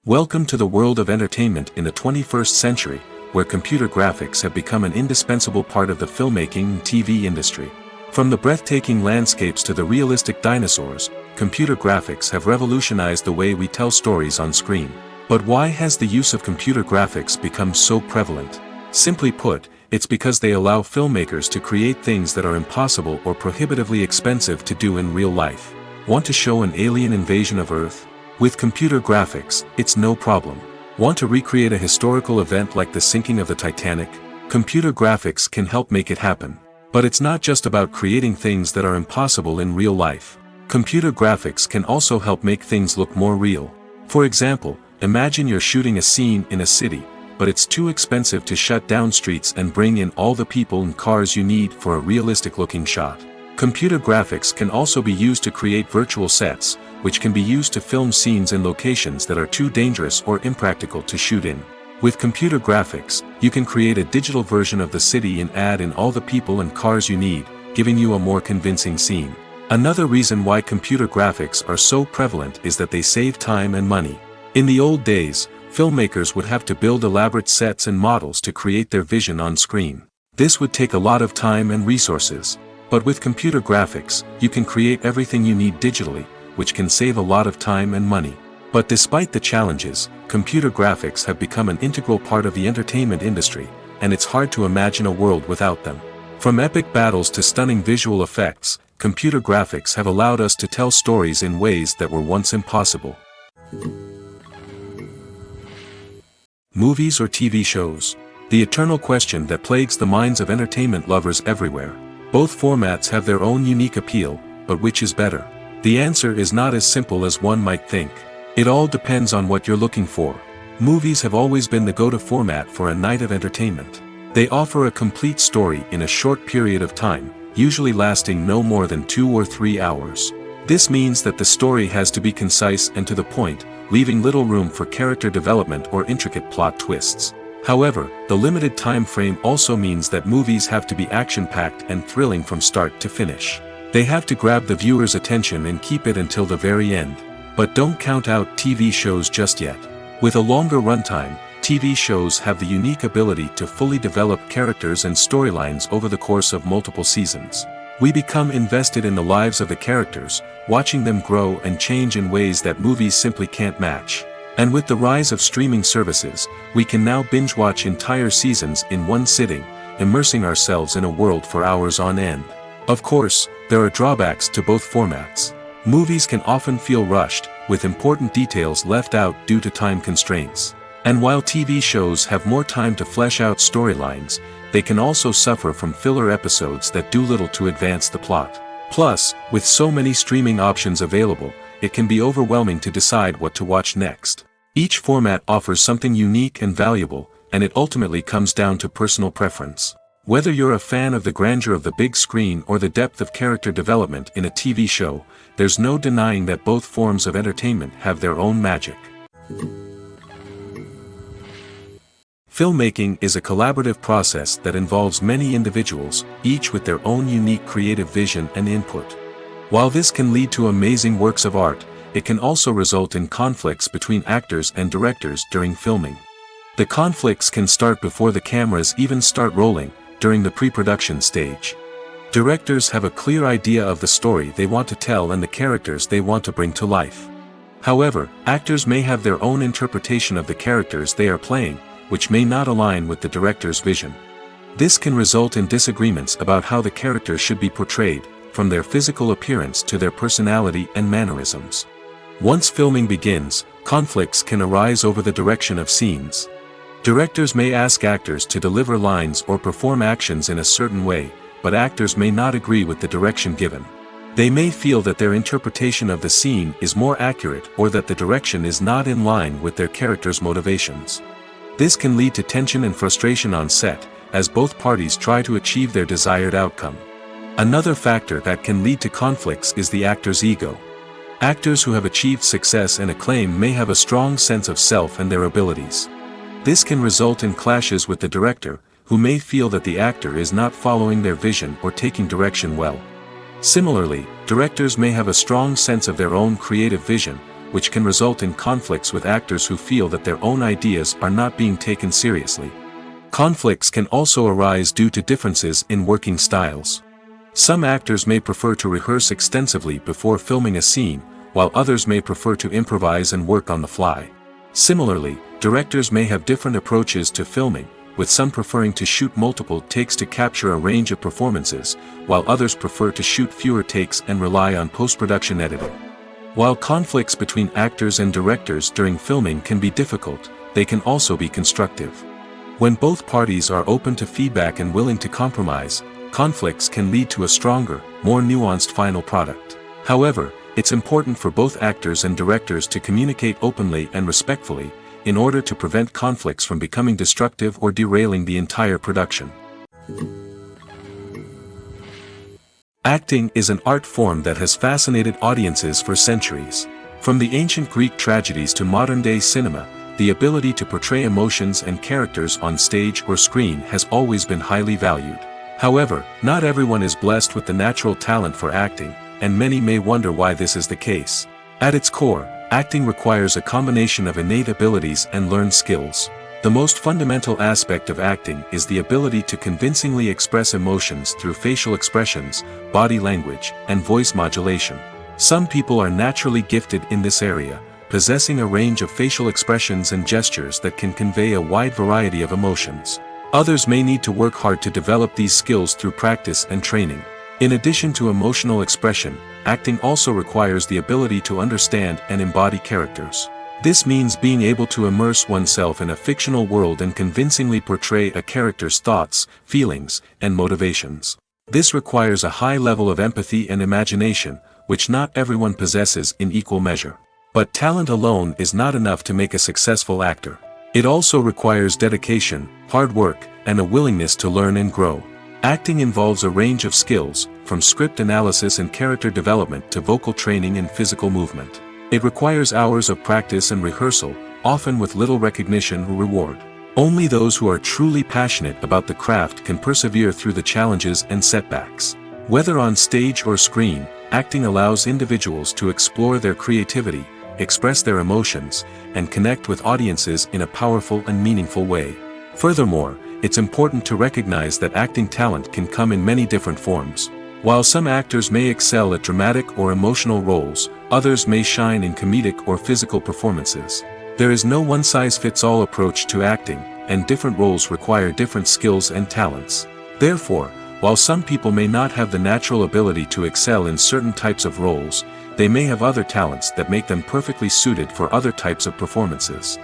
Welcome to the world of entertainment in the 21st century, where computer graphics have become an indispensable part of the filmmaking and TV industry. From the breathtaking landscapes to the realistic dinosaurs, computer graphics have revolutionized the way we tell stories on screen. But why has the use of computer graphics become so prevalent? Simply put, it's because they allow filmmakers to create things that are impossible or prohibitively expensive to do in real life. Want to show an alien invasion of Earth? With computer graphics, it's no problem. Want to recreate a historical event like the sinking of the Titanic? Computer graphics can help make it happen. But it's not just about creating things that are impossible in real life. Computer graphics can also help make things look more real. For example, imagine you're shooting a scene in a city, but it's too expensive to shut down streets and bring in all the people and cars you need for a realistic-looking shot. Computer graphics can also be used to create virtual sets, which can be used to film scenes in locations that are too dangerous or impractical to shoot in. With computer graphics, you can create a digital version of the city and add in all the people and cars you need, giving you a more convincing scene. Another reason why computer graphics are so prevalent is that they save time and money. In the old days, filmmakers would have to build elaborate sets and models to create their vision on screen. This would take a lot of time and resources. But with computer graphics, you can create everything you need digitally, which can save a lot of time and money. But despite the challenges, computer graphics have become an integral part of the entertainment industry, and it's hard to imagine a world without them. From epic battles to stunning visual effects, computer graphics have allowed us to tell stories in ways that were once impossible. Movies or TV shows? The eternal question that plagues the minds of entertainment lovers everywhere. Both formats have their own unique appeal, but which is better? The answer is not as simple as one might think. It all depends on what you're looking for. Movies have always been the go-to format for a night of entertainment. They offer a complete story in a short period of time, usually lasting no more than 2 or 3 hours. This means that the story has to be concise and to the point, leaving little room for character development or intricate plot twists. However, the limited time frame also means that movies have to be action-packed and thrilling from start to finish. They have to grab the viewer's attention and keep it until the very end. But don't count out TV shows just yet. With a longer runtime, TV shows have the unique ability to fully develop characters and storylines over the course of multiple seasons. We become invested in the lives of the characters, watching them grow and change in ways that movies simply can't match. And with the rise of streaming services, we can now binge-watch entire seasons in one sitting, immersing ourselves in a world for hours on end. Of course, there are drawbacks to both formats. Movies can often feel rushed, with important details left out due to time constraints. And while TV shows have more time to flesh out storylines, they can also suffer from filler episodes that do little to advance the plot. Plus, with so many streaming options available, it can be overwhelming to decide what to watch next. Each format offers something unique and valuable, and it ultimately comes down to personal preference. Whether you're a fan of the grandeur of the big screen or the depth of character development in a TV show, there's no denying that both forms of entertainment have their own magic. Filmmaking is a collaborative process that involves many individuals, each with their own unique creative vision and input. While this can lead to amazing works of art, it can also result in conflicts between actors and directors during filming. The conflicts can start before the cameras even start rolling, during the pre-production stage. Directors have a clear idea of the story they want to tell and the characters they want to bring to life. However, actors may have their own interpretation of the characters they are playing, which may not align with the director's vision. This can result in disagreements about how the characters should be portrayed, from their physical appearance to their personality and mannerisms. Once filming begins, conflicts can arise over the direction of scenes. Directors may ask actors to deliver lines or perform actions in a certain way, but actors may not agree with the direction given. They may feel that their interpretation of the scene is more accurate or that the direction is not in line with their character's motivations. This can lead to tension and frustration on set, as both parties try to achieve their desired outcome. Another factor that can lead to conflicts is the actor's ego. Actors who have achieved success and acclaim may have a strong sense of self and their abilities. This can result in clashes with the director, who may feel that the actor is not following their vision or taking direction well. Similarly, directors may have a strong sense of their own creative vision, which can result in conflicts with actors who feel that their own ideas are not being taken seriously. Conflicts can also arise due to differences in working styles. Some actors may prefer to rehearse extensively before filming a scene, while others may prefer to improvise and work on the fly. Similarly, directors may have different approaches to filming, with some preferring to shoot multiple takes to capture a range of performances, while others prefer to shoot fewer takes and rely on post-production editing. While conflicts between actors and directors during filming can be difficult, they can also be constructive. When both parties are open to feedback and willing to compromise, conflicts can lead to a stronger, more nuanced final product. However, it's important for both actors and directors to communicate openly and respectfully, in order to prevent conflicts from becoming destructive or derailing the entire production. Acting is an art form that has fascinated audiences for centuries. From the ancient Greek tragedies to modern-day cinema, the ability to portray emotions and characters on stage or screen has always been highly valued. However, not everyone is blessed with the natural talent for acting, and many may wonder why this is the case. At its core, acting requires a combination of innate abilities and learned skills. The most fundamental aspect of acting is the ability to convincingly express emotions through facial expressions, body language, and voice modulation. Some people are naturally gifted in this area, possessing a range of facial expressions and gestures that can convey a wide variety of emotions. Others may need to work hard to develop these skills through practice and training. In addition to emotional expression, acting also requires the ability to understand and embody characters. This means being able to immerse oneself in a fictional world and convincingly portray a character's thoughts, feelings, and motivations. This requires a high level of empathy and imagination, which not everyone possesses in equal measure. But talent alone is not enough to make a successful actor. It also requires dedication, hard work, and a willingness to learn and grow. Acting involves a range of skills, from script analysis and character development to vocal training and physical movement. It requires hours of practice and rehearsal, often with little recognition or reward. Only those who are truly passionate about the craft can persevere through the challenges and setbacks. Whether on stage or screen, acting allows individuals to explore their creativity, express their emotions, and connect with audiences in a powerful and meaningful way. Furthermore, it's important to recognize that acting talent can come in many different forms. While some actors may excel at dramatic or emotional roles, others may shine in comedic or physical performances. There is no one-size-fits-all approach to acting, and different roles require different skills and talents. Therefore, while some people may not have the natural ability to excel in certain types of roles, they may have other talents that make them perfectly suited for other types of performances.